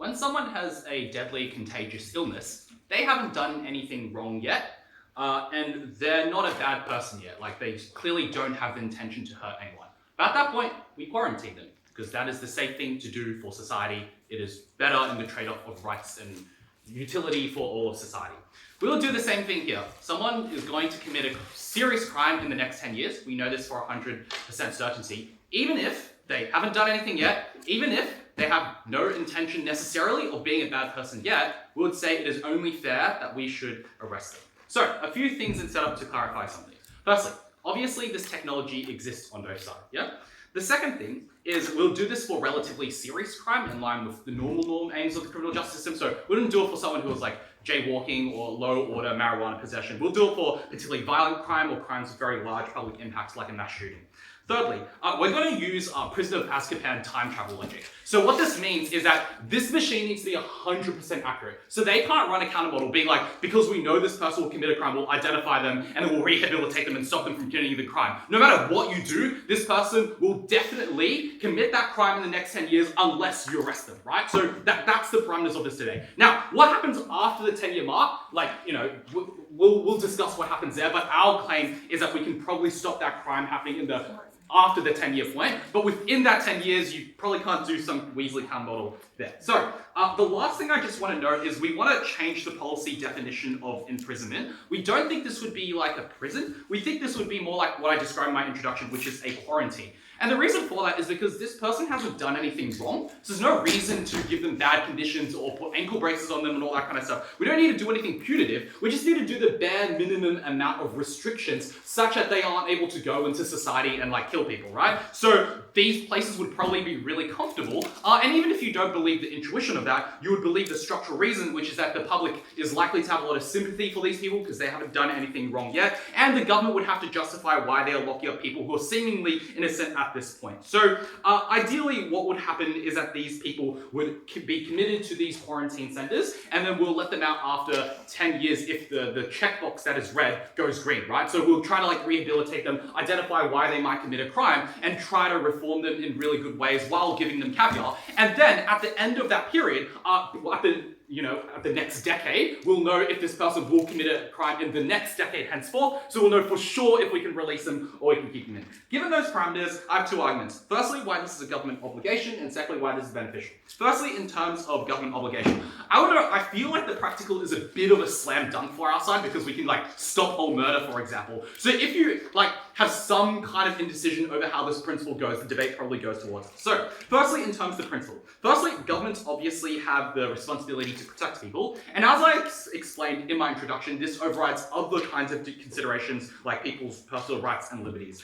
when someone has a deadly contagious illness, they haven't done anything wrong yet, and they're not a bad person yet. Like, they clearly don't have the intention to hurt anyone. But at that point, we quarantine them, because that is the safe thing to do for society. It is better in the trade-off of rights and utility for all of society. We'll do the same thing here. Someone is going to commit a serious crime in the next 10 years. We know this for 100% certainty. Even if they haven't done anything yet, even if they have no intention necessarily of being a bad person yet, we would say it is only fair that we should arrest them. So, a few things in setup to clarify something. Firstly, obviously this technology exists on both sides, yeah? The second thing is we'll do this for relatively serious crime in line with the normal aims of the criminal justice system. So we wouldn't do it for someone who was like jaywalking or low order marijuana possession. We'll do it for particularly violent crime or crimes with very large public impacts like a mass shooting. Thirdly, we're going to use Prisoner of Azkaban time travel logic. So what this means is that this machine needs to be 100% accurate. So they can't run a counter model being like, because we know this person will commit a crime, we'll identify them and then we'll rehabilitate them and stop them from committing the crime. No matter what you do, this person will definitely commit that crime in the next 10 years unless you arrest them, right? So that's the parameters of this today. Now, what happens after the 10-year mark? Like, you know, we'll discuss what happens there, but our claim is that we can probably stop that crime happening in the after the 10-year point, but within that 10 years, you probably can't do some Weasley count model there. So, the last thing I just want to note is we want to change the policy definition of imprisonment. We don't think this would be like a prison. We think this would be more like what I described in my introduction, which is a quarantine. And the reason for that is because this person hasn't done anything wrong, so there's no reason to give them bad conditions or put ankle braces on them and all that kind of stuff. We don't need to do anything punitive, we just need to do the bare minimum amount of restrictions such that they aren't able to go into society and like kill people, right? So these places would probably be really comfortable, and even if you don't believe the intuition of that, you would believe the structural reason, which is that the public is likely to have a lot of sympathy for these people because they haven't done anything wrong yet, and the government would have to justify why they are locking up people who are seemingly innocent at this point. So ideally what would happen is that these people would be committed to these quarantine centers, and then we'll let them out after 10 years if the checkbox that is red goes green, right? So we'll try to like rehabilitate them, identify why they might commit a crime, and try to reform them in really good ways while giving them caviar. And then at the end of that period, at the next decade, we'll know if this person will commit a crime in the next decade henceforth, so we'll know for sure if we can release them or we can keep them in. Given those parameters, I have two arguments. Firstly, why this is a government obligation, and secondly, why this is beneficial. Firstly, in terms of government obligation, I feel like the practical is a bit of a slam dunk for our side because we can like stop whole murder, for example. So if you like have some kind of indecision over how this principle goes, the debate probably goes towards it. So firstly, in terms of the principle. Firstly, governments obviously have the responsibility to protect people, and as I explained in my introduction, this overrides other kinds of considerations like people's personal rights and liberties.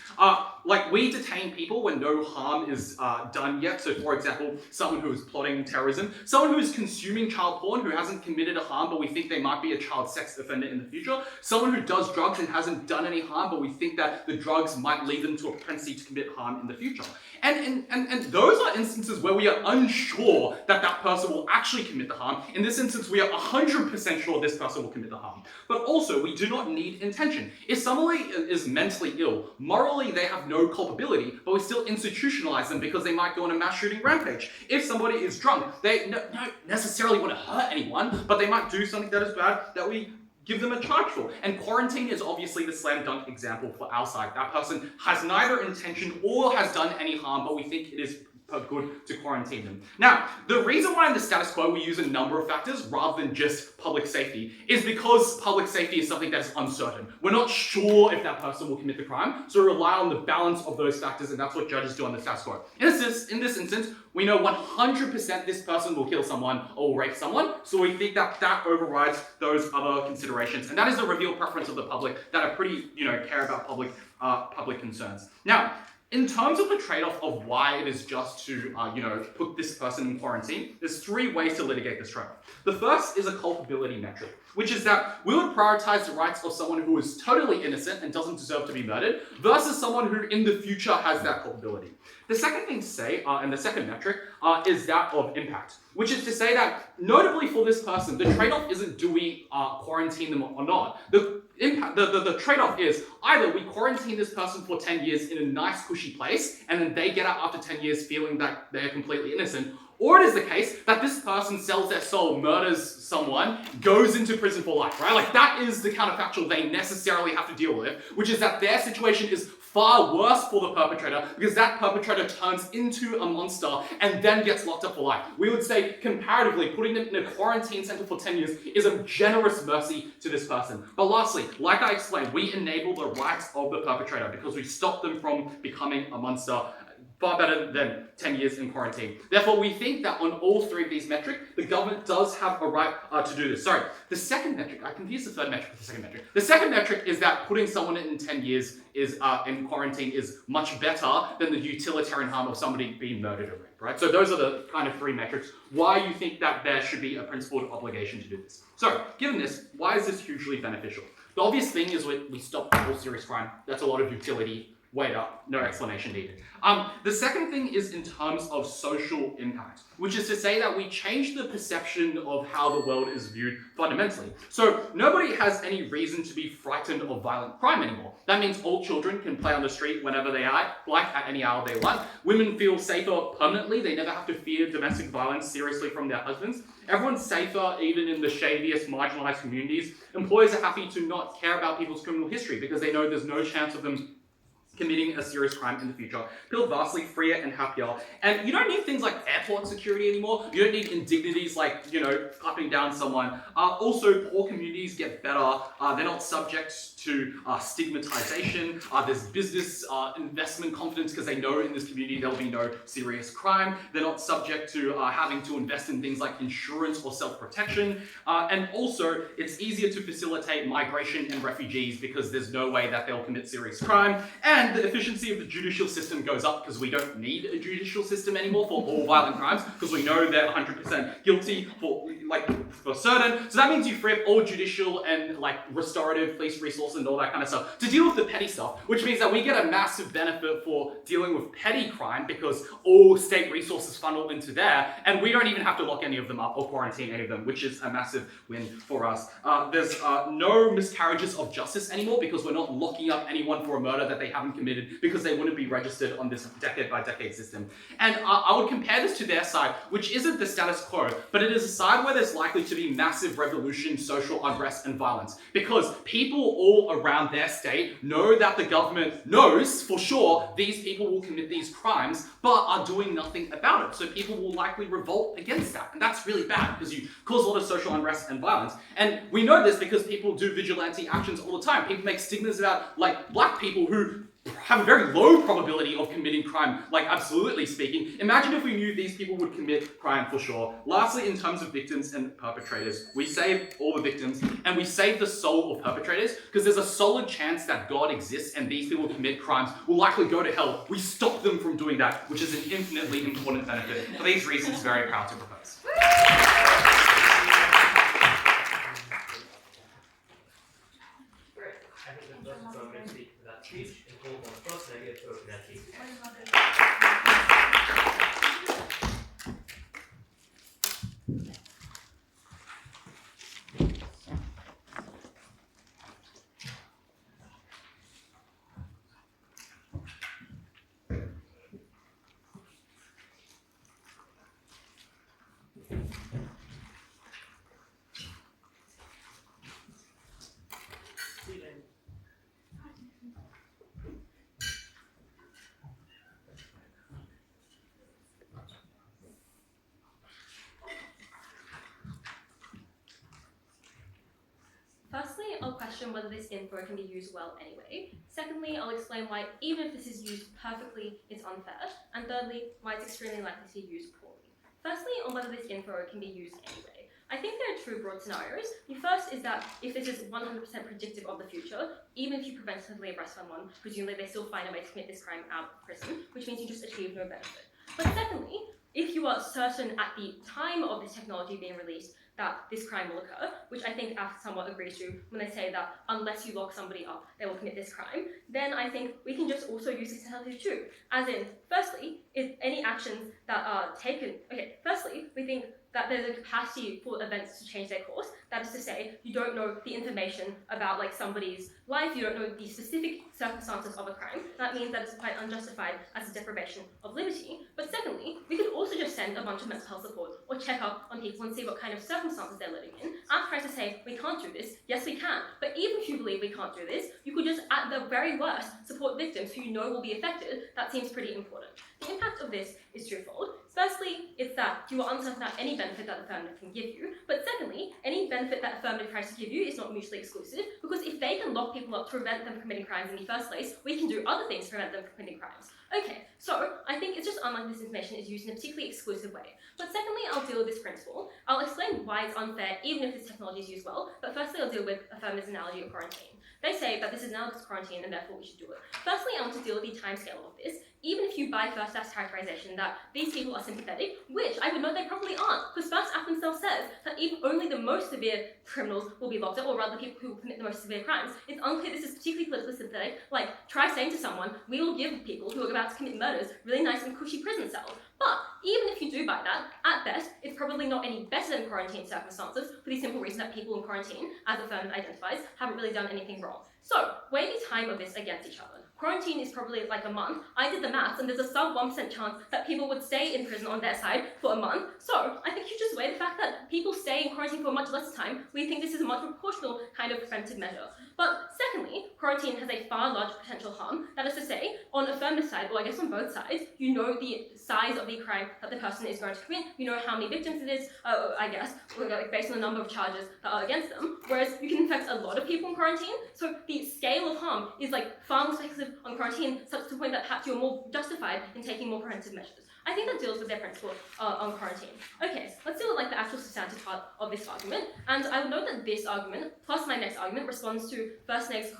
Like we detain people when no harm is done yet. So for example, someone who is plotting terrorism, someone who is consuming child porn who hasn't committed a harm but we think they might be a child sex offender in the future, someone who does drugs and hasn't done any harm but we think that the drugs might lead them to a propensity to commit harm in the future. And those are instances where we are unsure that that person will actually commit the harm. In this instance, we are 100% sure this person will commit the harm. But also, we do not need intention. If somebody is mentally ill, morally they have no culpability, but we still institutionalize them because they might go on a mass shooting rampage. If somebody is drunk, they don't necessarily want to hurt anyone, but they might do something that is bad that we give them a charge for. And quarantine is obviously the slam dunk example for our side. That person has neither intention or has done any harm, but we think it is good to quarantine them. Now, the reason why in the status quo we use a number of factors rather than just public safety is because public safety is something that is uncertain. We're not sure if that person will commit the crime, so we rely on the balance of those factors, and that's what judges do on the status quo. In this instance, we know 100% this person will kill someone or rape someone, so we think that that overrides those other considerations, and that is the revealed preference of the public that are pretty, care about public concerns. Now, in terms of the trade-off of why it is just to, put this person in quarantine, there's three ways to litigate this trade-off. The first is a culpability metric, which is that we would prioritize the rights of someone who is totally innocent and doesn't deserve to be murdered versus someone who in the future has that culpability. The second thing to say, and the second metric, is that of impact, which is to say that, notably for this person, the trade-off isn't do we quarantine them or not. The trade-off is either we quarantine this person for 10 years in a nice cushy place and then they get out after 10 years feeling that they're completely innocent, Or it is the case that this person sells their soul, murders someone, goes into prison for life, right? Like that is the counterfactual they necessarily have to deal with, which is that their situation is far worse for the perpetrator because that perpetrator turns into a monster and then gets locked up for life. We would say, comparatively, putting them in a quarantine center for 10 years is a generous mercy to this person. But lastly, like I explained, we enable the rights of the perpetrator because we stop them from becoming a monster. Far better than 10 years in quarantine. Therefore, we think that on all three of these metrics, the government does have a right to do this. Sorry, the second metric, I confused the third metric with the second metric. The second metric is that putting someone in 10 years is in quarantine is much better than the utilitarian harm of somebody being murdered or raped, right? So those are the kind of three metrics. Why you think that there should be a principled obligation to do this. So, given this, why is this hugely beneficial? The obvious thing is we stop all serious crime. That's a lot of utility. Wait up, no explanation needed. The second thing is in terms of social impact, which is to say that we change the perception of how the world is viewed fundamentally. So nobody has any reason to be frightened of violent crime anymore. That means all children can play on the street whenever they like at any hour they want. Women feel safer permanently. They never have to fear domestic violence seriously from their husbands. Everyone's safer, even in the shadiest, marginalized communities. Employers are happy to not care about people's criminal history because they know there's no chance of them committing a serious crime in the future. Feel vastly freer and happier. And you don't need things like airport security anymore. You don't need indignities like, clapping down someone. Also, poor communities get better. They're not subject to stigmatization. There's business investment confidence because they know in this community there'll be no serious crime. They're not subject to having to invest in things like insurance or self-protection. And also, it's easier to facilitate migration and refugees because there's no way that they'll commit serious crime. And the efficiency of the judicial system goes up because we don't need a judicial system anymore for all violent crimes because we know they're 100% guilty for certain. So that means you free up all judicial and restorative police resources and all that kind of stuff to deal with the petty stuff, which means that we get a massive benefit for dealing with petty crime because all state resources funnel into there and we don't even have to lock any of them up or quarantine any of them, which is a massive win for us. There's no miscarriages of justice anymore because we're not locking up anyone for a murder that they haven't committed because they wouldn't be registered on this decade by decade system. And I would compare this to their side, which isn't the status quo, but it is a side where there's likely to be massive revolution, social unrest, and violence. Because people all around their state know that the government knows for sure these people will commit these crimes, but are doing nothing about it. So people will likely revolt against that. And that's really bad because you cause a lot of social unrest and violence. And we know this because people do vigilante actions all the time. People make stigmas about black people who have a very low probability of committing crime, absolutely speaking. Imagine if we knew these people would commit crime for sure. Lastly, in terms of victims and perpetrators, we save all the victims and we save the soul of perpetrators because there's a solid chance that God exists and these people who commit crimes will likely go to hell. We stop them from doing that, which is an infinitely important benefit. For these reasons, very proud to propose. Speech and call on the first negative to open that speech. Firstly, I'll question whether this info can be used well anyway. Secondly, I'll explain why, even if this is used perfectly, it's unfair. And thirdly, why it's extremely likely to be used poorly. Firstly, on whether this info can be used anyway. I think there are two broad scenarios. The first is that if this is 100% predictive of the future, even if you preventatively arrest someone, presumably they still find a way to commit this crime out of prison, which means you just achieve no benefit. But secondly, if you are certain at the time of this technology being released that this crime will occur, which I think AF somewhat agrees to when they say that unless you lock somebody up, they will commit this crime, then I think we can just also use this technology too. As in, firstly, if any actions that are taken, firstly, we think that there's a capacity for events to change their course. That is to say, you don't know the information about like somebody's life, you don't know the specific circumstances of a crime. That means that it's quite unjustified as a deprivation of liberty. But secondly, we could also just send a bunch of mental health support or check up on people and see what kind of circumstances they're living in. I'm trying to say, we can't do this. Yes, we can. But even if you believe we can't do this, you could just, at the very worst, support victims who you know will be affected. That seems pretty important. The impact of this is twofold. Firstly, it's that you are uncertain about any benefit that Affirmative can give you. But secondly, any benefit that Affirmative tries to give you is not mutually exclusive, because if they can lock people up to prevent them from committing crimes in the first place, we can do other things to prevent them from committing crimes. Okay, so I think it's just unlikely this information is used in a particularly exclusive way. But secondly, I'll deal with this principle. I'll explain why it's unfair even if this technology is used well, but firstly I'll deal with Affirmative's analogy of quarantine. They say that this is analogous to quarantine and therefore we should do it. Firstly, I want to deal with the timescale of this. Even if you buy First Aft's characterization that these people are sympathetic, which I would note they probably aren't, because First Aft themselves says that even only the most severe criminals will be locked up, or rather people who commit the most severe crimes. It's unclear this is particularly politically sympathetic. Like, try saying to someone, we will give people who are about to commit murders really nice and cushy prison cells. But even if you do buy that, at best, it's probably not any better than quarantine circumstances for the simple reason that people in quarantine, as Affirmative identifies, haven't really done anything wrong. So, weigh the time of this against each other. Quarantine is probably like a month. I did the maths, and there's a sub 1% chance that people would stay in prison on their side for a month. So, I think you just weigh the fact that people stay in quarantine for much less time. We think this is a much more proportional kind of preventive measure. But secondly, quarantine has a far larger potential harm. That is to say, on Affirmative side, or I guess on both sides, you know the size of the crime that the person is going to commit. You know how many victims it is, I guess, based on the number of charges that are against them. Whereas you can infect a lot of people in quarantine. So the scale of harm is like far more speculative on quarantine, such to the point that perhaps you're more justified in taking more preventive measures. I think that deals with their principle on quarantine. Okay, let's deal with like the actual substantive part of this argument. And I would note that this argument, plus my next argument, responds to first Neg's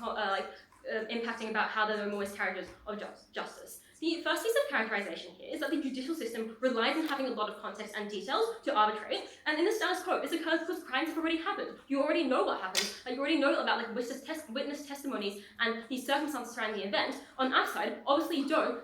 impacting about how there are more miscarriages of justice. The first piece of characterization here is that the judicial system relies on having a lot of context and details to arbitrate, and in the status quo, this occurs because crimes have already happened. You already know what happened. You already know about like witness testimonies and the circumstances surrounding the event. On our side, obviously you don't,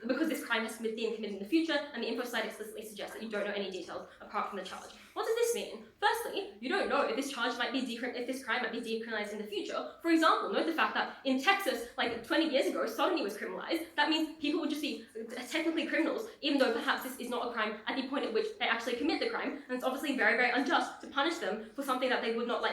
because this crime has been committed in the future, and the info slide explicitly suggests that you don't know any details apart from the charge. What does this mean? Firstly, you don't know if this charge might be if this crime might be decriminalized in the future. For example, note the fact that in Texas, 20 years ago, sodomy was criminalized. That means people would just be technically criminals, even though perhaps this is not a crime at the point at which they actually commit the crime, and it's obviously very, very unjust to punish them for something that they would not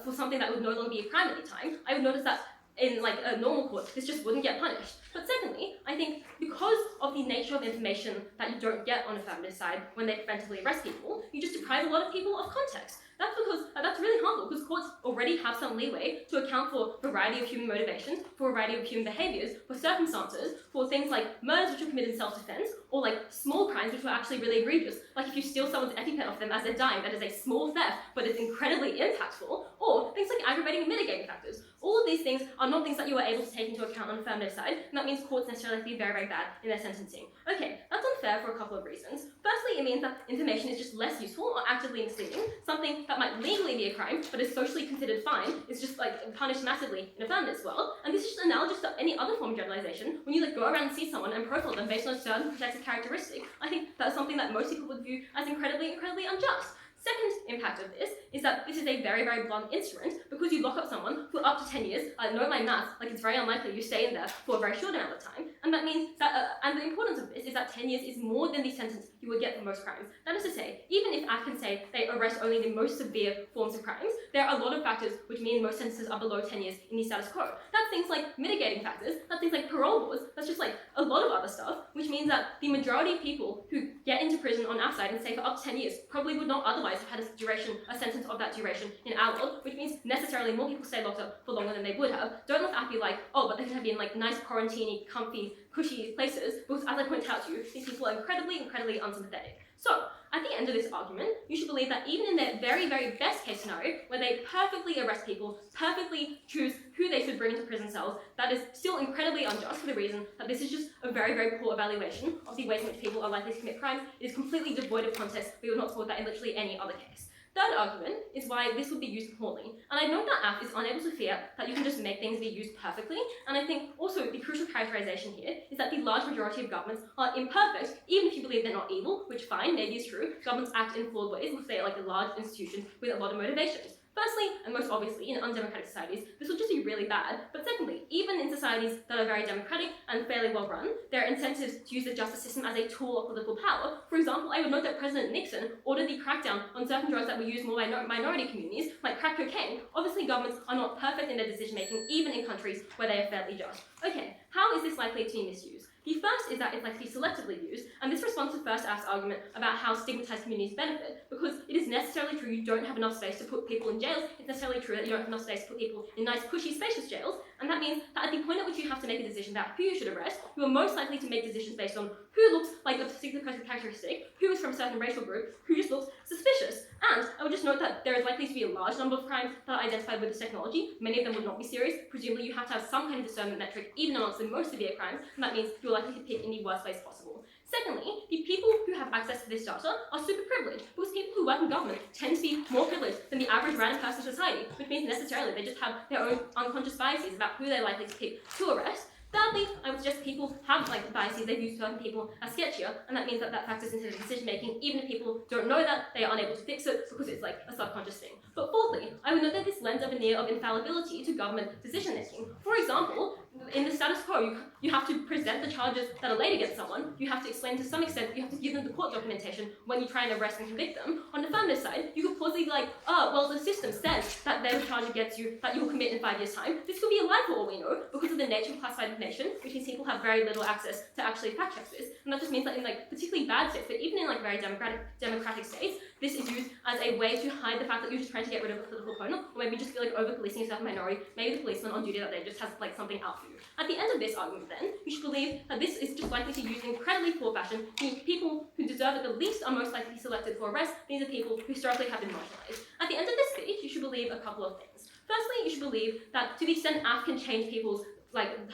for something that would no longer be a crime at the time. I would notice that in a normal court, this just wouldn't get punished. But secondly, I think because of the nature of information that you don't get on Affirmative side when they preventively arrest people, you just deprive a lot of people of context. That's because that's really harmful, because courts already have some leeway to account for a variety of human motivations, for a variety of human behaviours, for circumstances, for things like murders which are committed in self-defence, or small crimes which were actually really egregious, like if you steal someone's EpiPen off them as they're dying, that is a small theft, but it's incredibly impactful, or things like aggravating and mitigating factors. All of these things are not things that you are able to take into account on the Affirmative side, and that means courts necessarily have to be very, very bad in their sentencing. Okay, that's unfair for a couple of reasons. Firstly, it means that information is just less useful or actively misleading. Something that might legally be a crime, but is socially considered fine, is just punished massively in Affirmative's world. And this is just analogous to any other form of generalization. When you go around and see someone and profile them based on a certain protected characteristic, I think that's something that most people would view as incredibly, incredibly unjust. Second impact of this is that this is a very, very blunt instrument, because you lock up someone for up to 10 years. I know my maths, it's very unlikely you stay in there for a very short amount of time, and that means that, and the importance of this is that 10 years is more than the sentence you would get for most crimes. That is to say, even if I can say they arrest only the most severe forms of crimes, there are a lot of factors which mean most sentences are below 10 years in the status quo. That's things like mitigating factors, that's things like parole boards, that's just a lot of other stuff, which means that the majority of people who get into prison on our side and stay for up to 10 years probably would not otherwise have had a sentence of that duration in our world, which means necessarily more people stay locked up for longer than they would have. Don't let that be but they could have been nice quarantine-y, comfy, cushy places, because as I point out to you, these people are incredibly, incredibly unsympathetic. So, at the end of this argument, you should believe that even in their very, very best case scenario, where they perfectly arrest people, perfectly choose who they should bring into prison cells, that is still incredibly unjust for the reason that this is just a very, very poor evaluation of the ways in which people are likely to commit crime. It is completely devoid of context. We would not support that in literally any other case. third argument is why this would be used poorly. And I note that AF is unable to fear that you can just make things be used perfectly. And I think also the crucial characterization here is that the large majority of governments are imperfect, even if you believe they're not evil, which fine, maybe is true. Governments act in flawed ways because they are like a large institution with a lot of motivations. Firstly, and most obviously, in undemocratic societies, this will just be really bad. But secondly, even in societies that are very democratic and fairly well run, there are incentives to use the justice system as a tool of political power. For example, I would note that President Nixon ordered the crackdown on certain drugs that were used more by minority communities, like crack cocaine. Obviously, governments are not perfect in their decision making, even in countries where they are fairly just. Okay, how is this likely to be misused? The first is that it's likely to be selectively used, and this responds to First Aft's argument about how stigmatized communities benefit, because it is necessarily true you don't have enough space to put people in jails. It's necessarily true that you don't have enough space to put people in nice, cushy, spacious jails, and that means that at the point at which you have to make a decision about who you should arrest, you are most likely to make decisions based on who looks like a particular characteristic, who is from a certain racial group, who just looks suspicious. And I would just note that there is likely to be a large number of crimes that are identified with this technology. Many of them would not be serious. Presumably you have to have some kind of discernment metric, even amongst the most severe crimes, and that means you're likely to pick in the worst place possible. Secondly, the people who have access to this data are super privileged, because people who work in government tend to be more privileged than the average random person in society, which means necessarily they just have their own unconscious biases about who they're likely to pick to arrest. Thirdly, I would suggest people have biases, they view certain people as sketchier, and that means that factors into their decision making. Even if people don't know that, they are unable to fix it because it's like a subconscious thing. But fourthly, I would note that this lends a veneer of infallibility to government decision making. For example, in the status quo, you have to present the charges that are laid against someone. You have to explain to some extent, you have to give them the court documentation when you try and arrest and convict them. On the affirmative side, you could plausibly be like, oh, well, the system says that there's a charge against you that you will commit in 5 years' time. This could be a lie for all we know, because of the nature of classified information, which means people have very little access to actually fact check this. And that just means that in particularly bad states, but even in very democratic states, this is used as a way to hide the fact that you're just trying to get rid of a political opponent, or maybe just feel over-policing yourself a minority, maybe the policeman on duty that day just has something out for you. At the end of this argument then, you should believe that this is just likely to use in incredibly poor fashion. The people who deserve it the least are most likely selected for arrest. These are people who historically have been marginalized. At the end of this speech, you should believe a couple of things. Firstly, you should believe that to the extent AF can change people's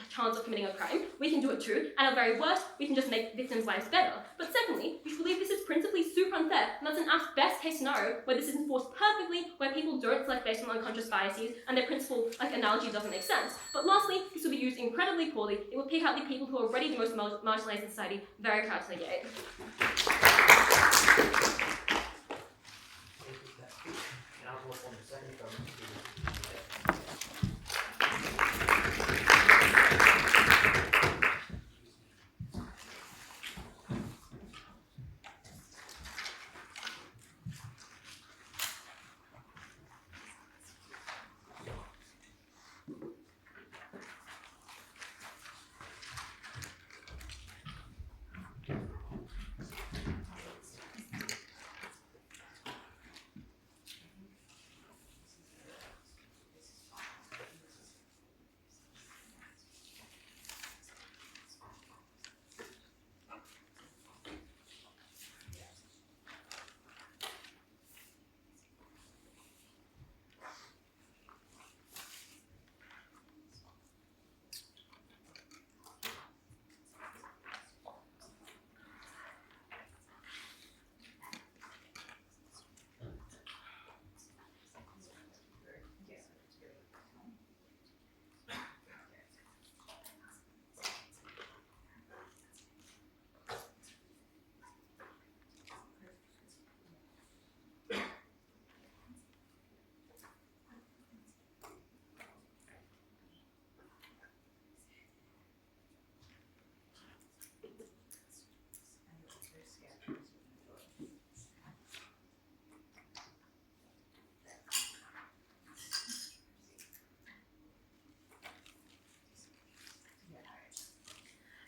chance of committing a crime, we can do it too, and at very worst, we can just make victims' lives better. But secondly, you should believe this is principally super unfair, and that's an AF's best case scenario where this is enforced perfectly, where people don't select based on unconscious biases, and their principal analogy doesn't make sense. But lastly, this will be used incredibly poorly. It will pick out the people who are already the most marginalized in society very proud to negate. Now we'll on the second government.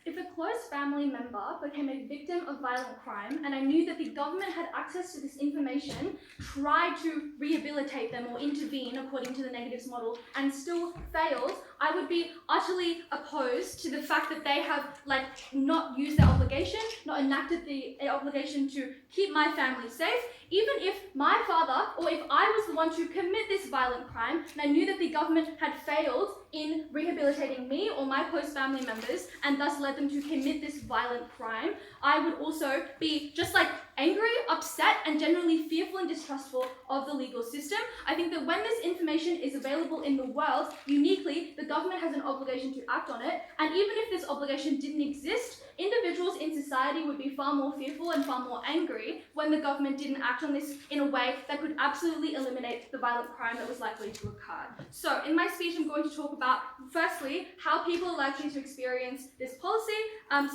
If a close family member became a victim of violent crime and I knew that the government had access to this information, tried to rehabilitate them or intervene according to the negatives model and still failed, I would be utterly opposed to the fact that they have not used their obligation, not enacted the obligation to keep my family safe. Even if my father, or if I was the one to commit this violent crime, and I knew that the government had failed in rehabilitating me or my close family members, and thus led them to commit this violent crime, I would also be, just like angry, upset, and generally fearful and distrustful of the legal system. I think that when this information is available in the world, uniquely, the government has an obligation to act on it. And even if this obligation didn't exist, individuals in society would be far more fearful and far more angry when the government didn't act on this in a way that could absolutely eliminate the violent crime that was likely to occur. So in my speech, I'm going to talk about, firstly, how people are likely to experience this policy.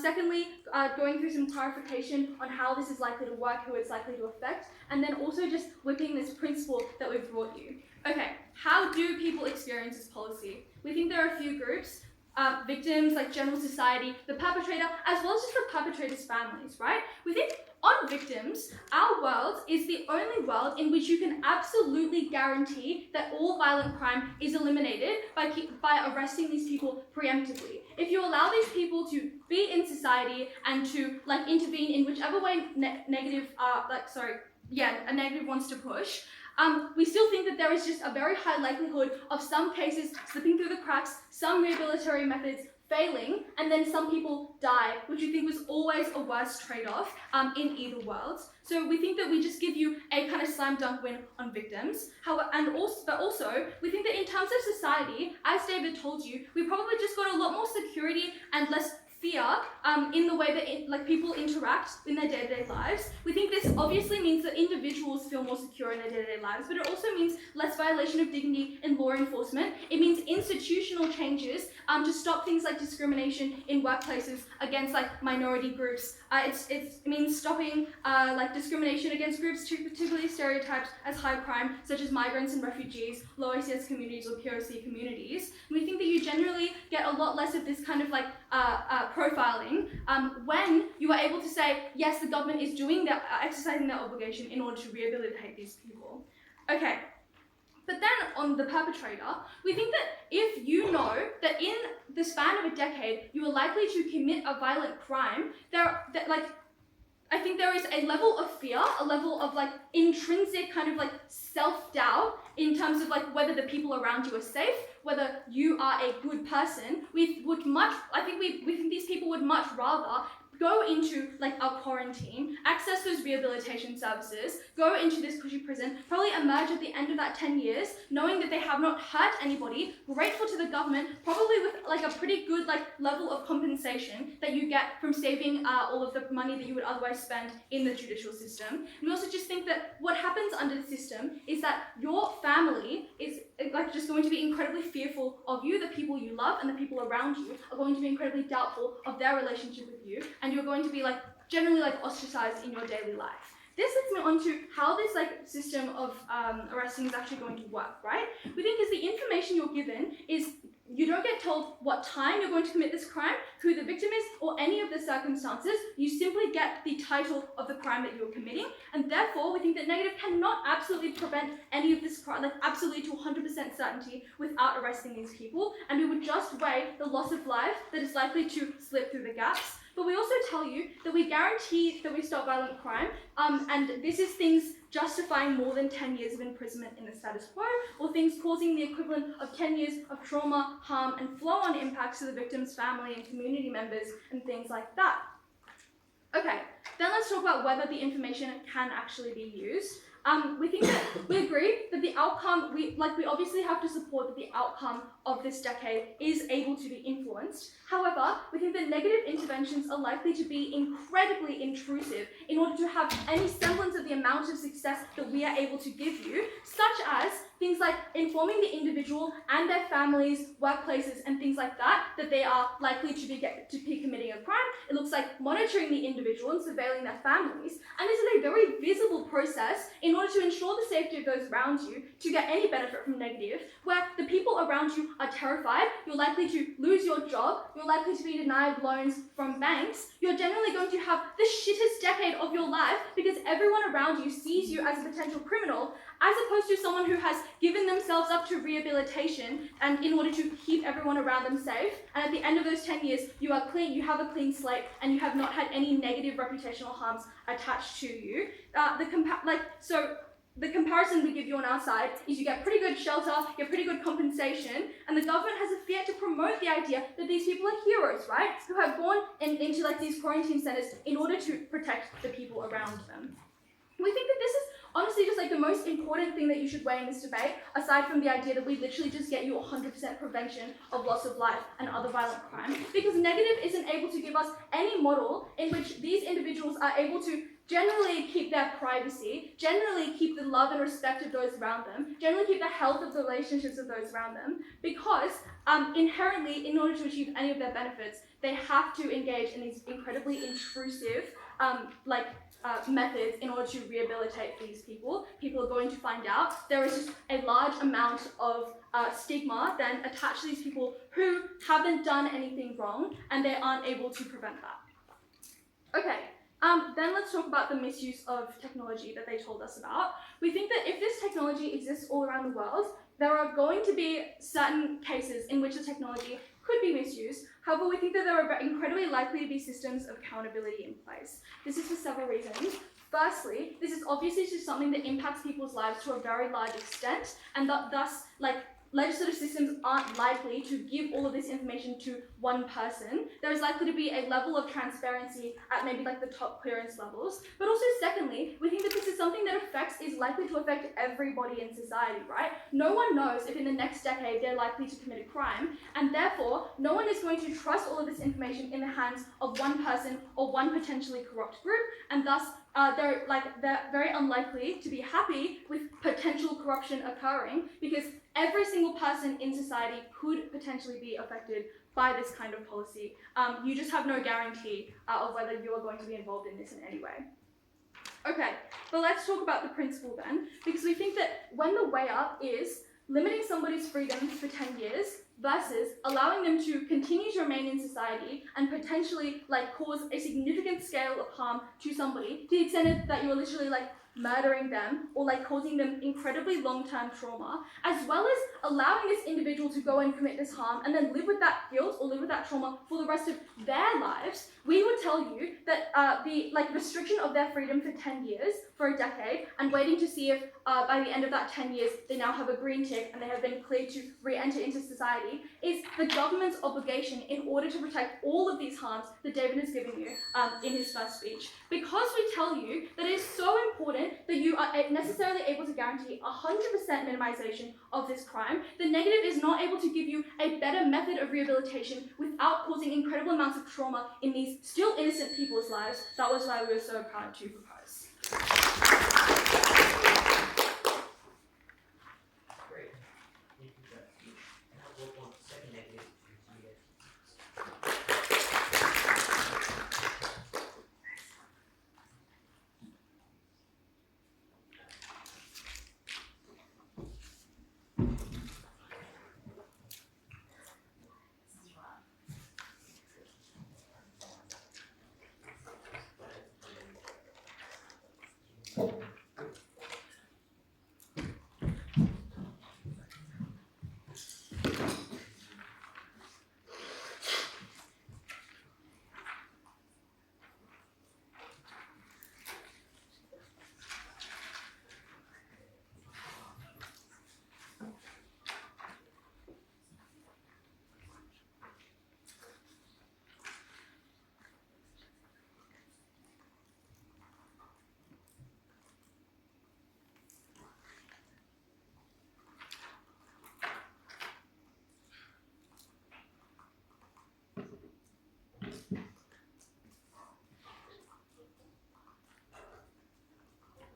Secondly, going through some clarification on how this is likely to work, who it's likely to affect, and then also just whipping this principle that we've brought you. Okay, how do people experience this policy? We think there are a few groups. Victims, like general society, the perpetrator, as well as just the perpetrator's families, right? We think on victims, our world is the only world in which you can absolutely guarantee that all violent crime is eliminated by arresting these people preemptively. If you allow these people to be in society and to intervene in whichever way a negative wants to push, we still think that there is just a very high likelihood of some cases slipping through the cracks, some rehabilitatory methods failing, and then some people die, which we think was always a worse trade-off in either world. So we think that we just give you a kind of slam dunk win on victims. But also, we think that in terms of society, as David told you, we probably just got a lot more security and less fear in the way that people interact in their day-to-day lives. We think this obviously means that individuals feel more secure in their day-to-day lives, but it also means less violation of dignity in law enforcement. It means institutional changes to stop things like discrimination in workplaces against minority groups. It means stopping discrimination against groups particularly stereotyped as high crime, such as migrants and refugees, low ICS communities or POC communities. And we think that you generally get a lot less of this kind of profiling when you are able to say, yes, the government is exercising their obligation in order to rehabilitate these people. Okay. But then on the perpetrator, we think that if you know that in the span of a decade you are likely to commit a violent crime, I think there is a level of fear, a level of intrinsic kind of self-doubt in terms of whether the people around you are safe, whether you are a good person. We think these people would much rather go into a quarantine, access those rehabilitation services, go into this cushy prison, probably emerge at the end of that 10 years, knowing that they have not hurt anybody, grateful to the government, probably with a pretty good level of compensation that you get from saving all of the money that you would otherwise spend in the judicial system. And we also just think that what happens under the system is that your family is just going to be incredibly fearful of you, the people you love, and the people around you are going to be incredibly doubtful of their relationship with you, and you're going to be generally ostracized in your daily life. This leads me on to how this system of arresting is actually going to work, right? We think as the information you're given is you don't get told what time you're going to commit this crime, who the victim is, or any of the circumstances. You simply get the title of the crime that you're committing, and therefore we think that negative cannot absolutely prevent any of this crime, absolutely to 100% certainty, without arresting these people, and we would just weigh the loss of life that is likely to slip through the gaps. But we also tell you that we guarantee that we stop violent crime, and this is things justifying more than 10 years of imprisonment in the status quo, or things causing the equivalent of 10 years of trauma, harm, and flow-on impacts to the victim's family and community members, and things like that. Okay, then let's talk about whether the information can actually be used. We agree that the outcome, we obviously have to support that the outcome of this decade is able to be influenced. However, we think that negative interventions are likely to be incredibly intrusive in order to have any semblance of the amount of success that we are able to give you, such as things like informing the individual and their families, workplaces, and things like that, that they are likely to be committing a crime. It looks like monitoring the individual and surveilling their families. And this is a very visible process in order to ensure the safety of those around you to get any benefit from negative, where the people around you are terrified, you're likely to lose your job, you're likely to be denied loans from banks, you're generally going to have the shittest decade of your life because everyone around you sees you as a potential criminal, as opposed to someone who has given themselves up to rehabilitation and in order to keep everyone around them safe. And at the end of those 10 years, you are clean, you have a clean slate, and you have not had any negative reputational harms attached to you. the comparison we give you on our side is you get pretty good shelter, you get pretty good compensation, and the government has a fear to promote the idea that these people are heroes, right? Who have gone into like these quarantine centers in order to protect the people around them. We think that this is honestly just like the most important thing that you should weigh in this debate, aside from the idea that we literally just get you 100% prevention of loss of life and other violent crime, because negative isn't able to give us any model in which these individuals are able to generally keep their privacy, generally keep the love and respect of those around them, generally keep the health of the relationships of those around them, because inherently, in order to achieve any of their benefits, they have to engage in these incredibly intrusive methods in order to rehabilitate these people. People are going to find out there is just a large amount of stigma then attached to these people who haven't done anything wrong, and they aren't able to prevent that. Okay. Then let's talk about the misuse of technology that they told us about. We think that if this technology exists all around the world, there are going to be certain cases in which the technology could be misused. However, we think that there are incredibly likely to be systems of accountability in place. This is for several reasons. Firstly, this is obviously just something that impacts people's lives to a very large extent, and thus, legislative systems aren't likely to give all of this information to one person. There is likely to be a level of transparency at maybe the top clearance levels. But also secondly, we think that this is something that is likely to affect everybody in society, right? No one knows if in the next decade they're likely to commit a crime, and therefore no one is going to trust all of this information in the hands of one person or one potentially corrupt group, and thus they're very unlikely to be happy with potential corruption occurring, because every single person in society could potentially be affected by this kind of policy. You just have no guarantee of whether you are going to be involved in this in any way. Okay, but let's talk about the principle then, because we think that when the way up is limiting somebody's freedom for 10 years versus allowing them to continue to remain in society and potentially cause a significant scale of harm to somebody to the extent that you're literally murdering them or causing them incredibly long-term trauma, as well as allowing this individual to go and commit this harm and then live with that guilt or live with that trauma for the rest of their lives, we would tell you that the restriction of their freedom for 10 years, for a decade, and waiting to see if by the end of that 10 years they now have a green tick and they have been cleared to re-enter into society, is the government's obligation in order to protect all of these harms that David has given you in his first speech. Because we tell you that it is so important that you are necessarily able to guarantee 100% minimization of this crime, the negative is not able to give you a better method of rehabilitation without causing incredible amounts of trauma in these still innocent people's lives. That was why we were so proud to propose. Great. Thank you for that speech. And I'll work on the second negative.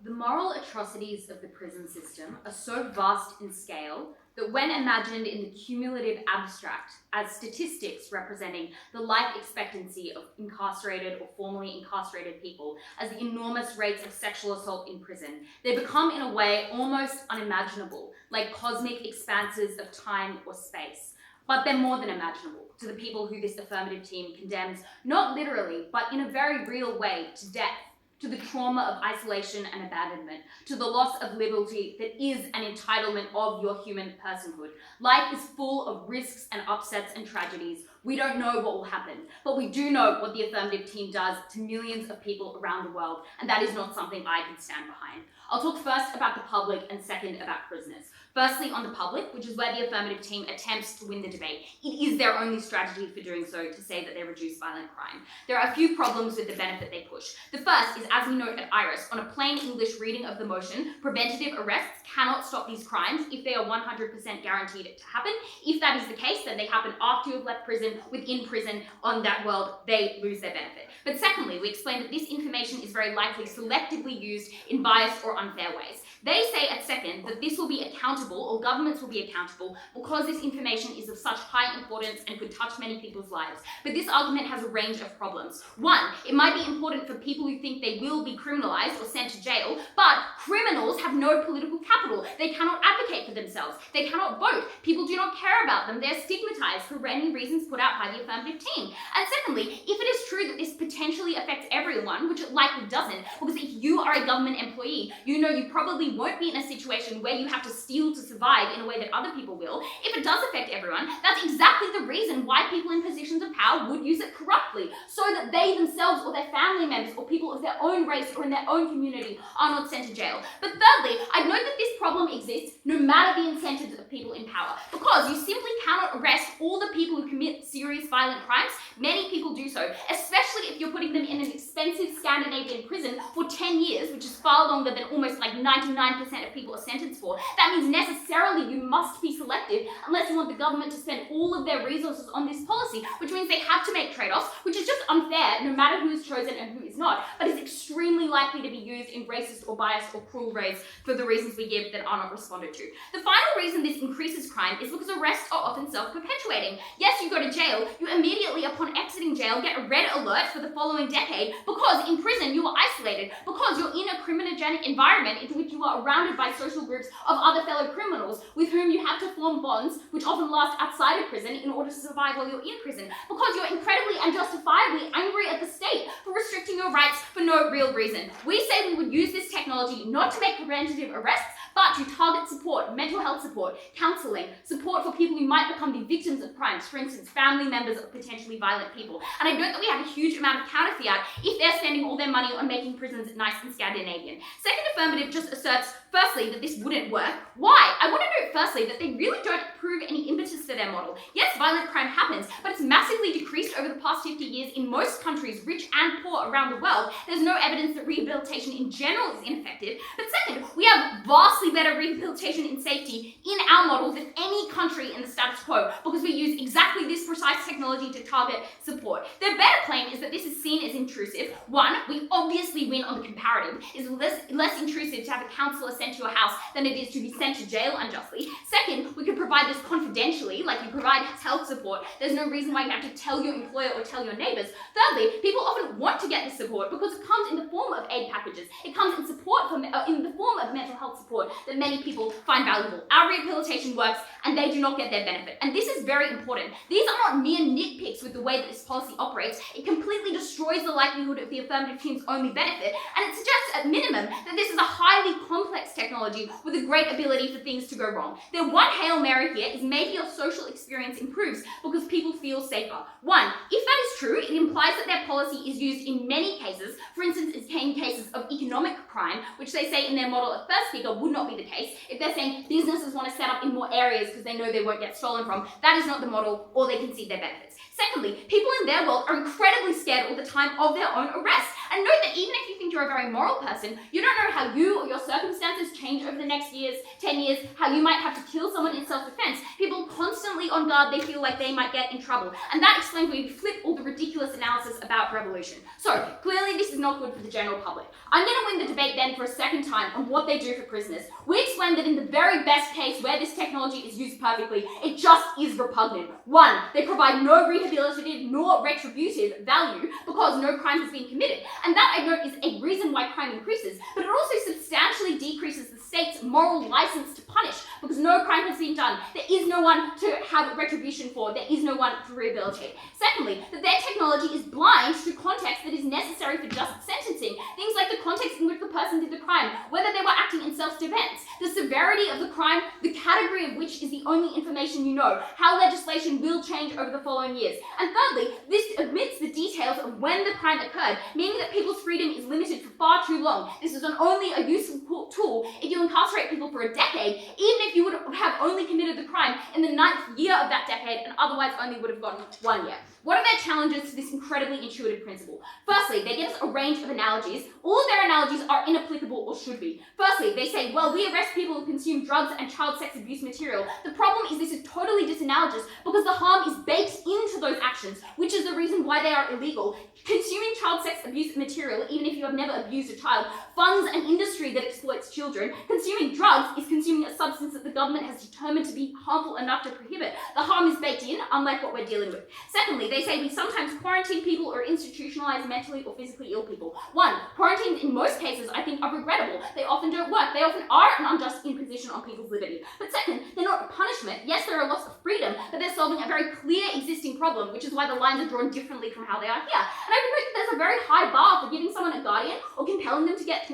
The moral atrocities of the prison system are so vast in scale that when imagined in the cumulative abstract as statistics representing the life expectancy of incarcerated or formerly incarcerated people as the enormous rates of sexual assault in prison, they become in a way almost unimaginable, like cosmic expanses of time or space. But they're more than imaginable to the people who this affirmative team condemns, not literally, but in a very real way, to death, to the trauma of isolation and abandonment, to the loss of liberty that is an entitlement of your human personhood. Life is full of risks and upsets and tragedies, We don't know what will happen, but we do know what the affirmative team does to millions of people around the world, and that is not something I can stand behind. I'll talk first about the public and second about prisoners. Firstly, on the public, which is where the affirmative team attempts to win the debate. It is their only strategy for doing so to say that they reduce violent crime. There are a few problems with the benefit they push. The first is, as we note at Iris, on a plain English reading of the motion, preventative arrests cannot stop these crimes if they are 100% guaranteed to happen. If that is the case, then they happen after you have left prison, within prison, on that world, they lose their benefit. But secondly, we explain that this information is very likely selectively used in biased or unfair ways. They say at second that this will be accountable, or governments will be accountable, because this information is of such high importance and could touch many people's lives. But this argument has a range of problems. One, it might be important for people who think they will be criminalized or sent to jail, but criminals have no political capital. They cannot advocate for themselves. They cannot vote. People do not care about them. They're stigmatized for any reasons put out by the affirmative team. And secondly, if it is true that this potentially affects everyone, which it likely doesn't, because if you are a government employee, you know you probably won't be in a situation where you have to steal to survive in a way that other people will. If it does affect everyone, that's exactly the reason why people in positions of power would use it corruptly, so that they themselves or their family members or people of their own race or in their own community are not sent to jail. But thirdly, I'd note that this problem exists no matter the incentives of people in power, because you simply cannot arrest all the people who commit serious violent crimes. Many people do so, especially if you're putting them in an expensive Scandinavian prison for 10 years, which is far longer than almost like 99% of people are sentenced for. That means necessarily you must be selective unless you want the government to spend all of their resources on this policy, which means they have to make trade-offs, which is just unfair no matter who is chosen and who is not, but is extremely likely to be used in racist or biased or cruel ways for the reasons we give that are not responded to. The final reason this increases crime is because arrests are often self-perpetuating. Yes, you go to jail, you immediately upon exiting jail get a red alert for the following decade because in prison you are isolated, because you're in a criminogenic environment into which you are surrounded by social groups of other fellow criminals with whom you have to form bonds which often last outside of prison in order to survive while you're in prison, because you're incredibly and justifiably angry at the state for restricting your rights for no real reason. We say we would use this technology not to make preventative arrests, but to target support, mental health support, counselling, support for people who might become the victims of crimes, for instance, family members of potentially violent people. And I note that we have a huge amount of counter fiat if they're spending all their money on making prisons nice and Scandinavian. Second affirmative just asserts, firstly, that this wouldn't work. Why? I want to note firstly that they really don't prove any impetus for their model. Yes, violent crime happens, but it's massively decreased over the past 50 years in most countries, rich and poor around the world. There's no evidence that rehabilitation in general is ineffective. But second, we have vastly better rehabilitation in safety in our model than any country in the status quo, because we use exactly this precise technology to target support. Their better claim is that this is seen as intrusive. One, we obviously win on the comparative. It's less intrusive to have a counsellor sent to your house than it is to be sent to jail unjustly. Second, we can provide this confidentially, like you provide health support. There's no reason why you have to tell your employer or tell your neighbours. Thirdly, people often want to get this support because it comes in the form of aid packages. It comes in support in the form of mental health support that many people find valuable. Our rehabilitation works and they do not get their benefit. And this is very important. These are not mere nitpicks with the way that this policy operates. It completely destroys the likelihood of the affirmative team's only benefit, and it suggests at minimum that this is a highly complex technology with a great ability for things to go wrong. Their one Hail Mary here is maybe your social experience improves because people feel safer. One, if that is true, it implies that their policy is used in many cases. For instance, it's in cases of economic crime, which they say in their model at first figure would not be the case. If they're saying businesses want to set up in more areas because they know they won't get stolen from, that is not the model, or they can see their benefits. Secondly, people in their world are incredibly scared all the time of their own arrest. And note that even if you think you're a very moral person, you don't know how you or your circumstances change over the next 10 years, how you might have to kill someone in self-defense. People constantly on guard, they feel like they might get in trouble. And that explains why you flip all the ridiculous analysis about revolution. So, clearly this is not good for the general public. I'm going to win the debate then for a second time on what they do for prisoners. We explained that in the very best case where this technology is used perfectly, it just is repugnant. One, they provide no rehabilitative nor retributive value because no crime has been committed. And that, I note, is a reason why crime increases, but it also substantially decreases the state's moral license to punish because no crime has been done. There is no one to have retribution for. There is no one to rehabilitate. Secondly, that their technology is blind to context that is necessary for just sentencing. Things like the context in which the person did the crime, whether they were acting in self-defense, the severity of the crime, the category of which is the only information you know, how legislation will change over the following years. And thirdly, this omits the details of when the crime occurred, meaning that people's freedom is limited for far too long. This is only a useful tool if you incarcerate people for a decade, even if you would have only committed the crime in the 9th year of that decade and otherwise only would have gotten 1 year. What are their challenges to this incredibly intuitive principle? Firstly, they give us a range of analogies. All of their analogies are inapplicable or should be. Firstly, they say, well, we arrest people who consume drugs and child sex abuse material. The problem is this is totally disanalogous because the harm is baked into those actions, which is the reason why they are illegal. Consuming child sex abuse material, even if you have never abused a child, funds an industry that exploits children. Consuming drugs is consuming a substance that the government has determined to be harmful enough to prohibit. The harm is baked in, unlike what we're dealing with. Secondly, they say we sometimes quarantine people or institutionalize mentally or physically ill people. One, quarantines in most cases I think are regrettable. They often don't work. They often are an unjust imposition on people's liberty. But second, they're not a punishment. Yes, there are loss of freedom, but they're solving a very clear existing problem, which is why the lines are drawn differently from how they are here. And I would note that there's a very high bar for giving someone a guardian or compelling them to get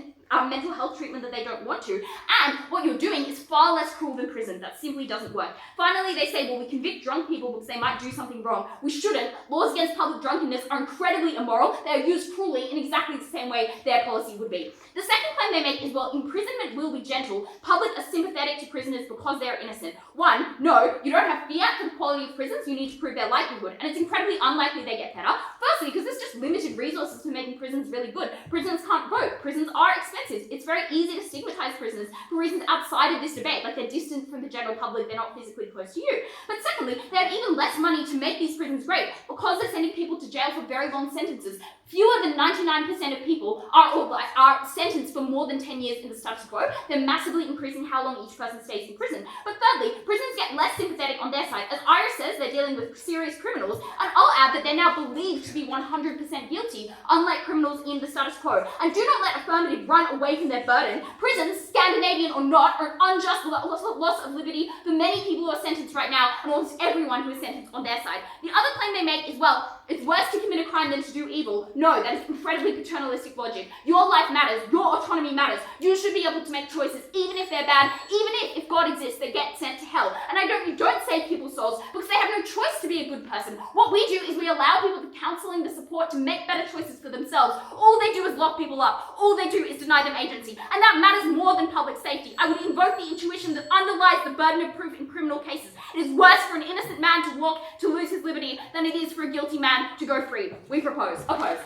mental health treatment that they don't want to, and what you're doing is far less cruel than prison. That simply doesn't work. Finally, they say, well, we convict drunk people because they might do something wrong. We shouldn't. Laws against public drunkenness are incredibly immoral. They are used cruelly in exactly the same way their policy would be. The second claim they make is, well, imprisonment will be gentle. Public are sympathetic to prisoners because they are innocent. One, no, you don't have fiat for the quality of prisons. You need to prove their likelihood, and it's incredibly unlikely they get better. Firstly, because there's just limited resources for making prisons really good. Prisons can't vote. Prisons are expensive. It's very easy to stigmatise prisoners for reasons outside of this debate, like they're distant from the general public, they're not physically close to you. But secondly, they have even less money to make these prisons great because they're sending people to jail for very long sentences. Fewer than 99% of people are sentenced for more than 10 years in the status quo. They're massively increasing how long each person stays in prison. But thirdly, prisons get less sympathetic on their side. As Iris says, they're dealing with serious criminals, and I'll add that they're now believed to be 100% guilty, unlike criminals in the status quo. And do not let Affirmative run away from their burden. Prisons, Scandinavian or not, are an unjust loss of liberty for many people who are sentenced right now, and almost everyone who is sentenced on their side. The other claim they make is, well, it's worse to commit a crime than to do evil. No, that is incredibly paternalistic logic. Your life matters. Your autonomy matters. You should be able to make choices, even if they're bad, even if God exists, they get sent to hell. And you don't save people's souls because they have no choice to be a good person. What we do is we allow people the counselling, the support to make better choices for themselves. All they do is lock people up. All they do is deny them agency. And that matters more than public safety. I would invoke the intuition that underlies the burden of proof in criminal cases. It is worse for an innocent man to lose his liberty than it is for a guilty man to go free. We propose. Oppose.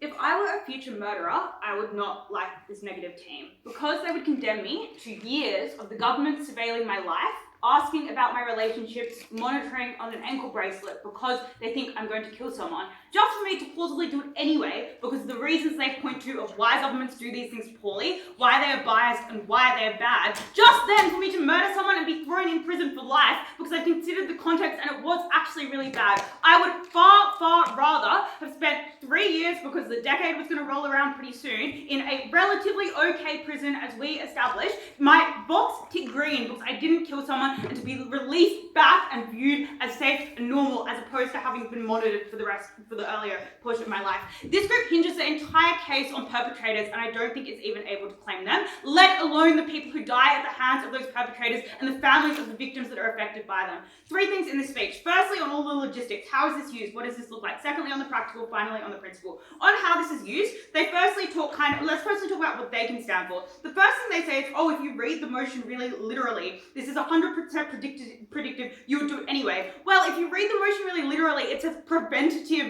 If I were a future murderer, I would not like this negative team, because they would condemn me to years of the government surveilling my life, asking about my relationships, monitoring on an ankle bracelet because they think I'm going to kill someone, just for me to plausibly do it anyway because of the reasons they point to of why governments do these things poorly, why they are biased and why they are bad, just then for me to murder someone and be thrown in prison for life because I considered the context and it was actually really bad. I would far, far rather have spent 3 years, because the decade was going to roll around pretty soon, in a relatively okay prison as we established, my box ticked green because I didn't kill someone, and to be released back and viewed as safe and normal as opposed to having been monitored for the earlier portion of my life. This group hinges the entire case on perpetrators, and I don't think it's even able to claim them, let alone the people who die at the hands of those perpetrators and the families of the victims that are affected by by them. 3 things in this speech. Firstly, on all the logistics, how is this used? What does this look like? Secondly, on the practical. Finally, on the principle. On how this is used, they firstly talk let's firstly talk about what they can stand for. The first thing they say is, oh, if you read the motion really literally, this is 100% predictive, you would do it anyway. Well, if you read the motion really literally, it says preventative,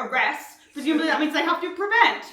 arrests. Presumably that means they have to prevent,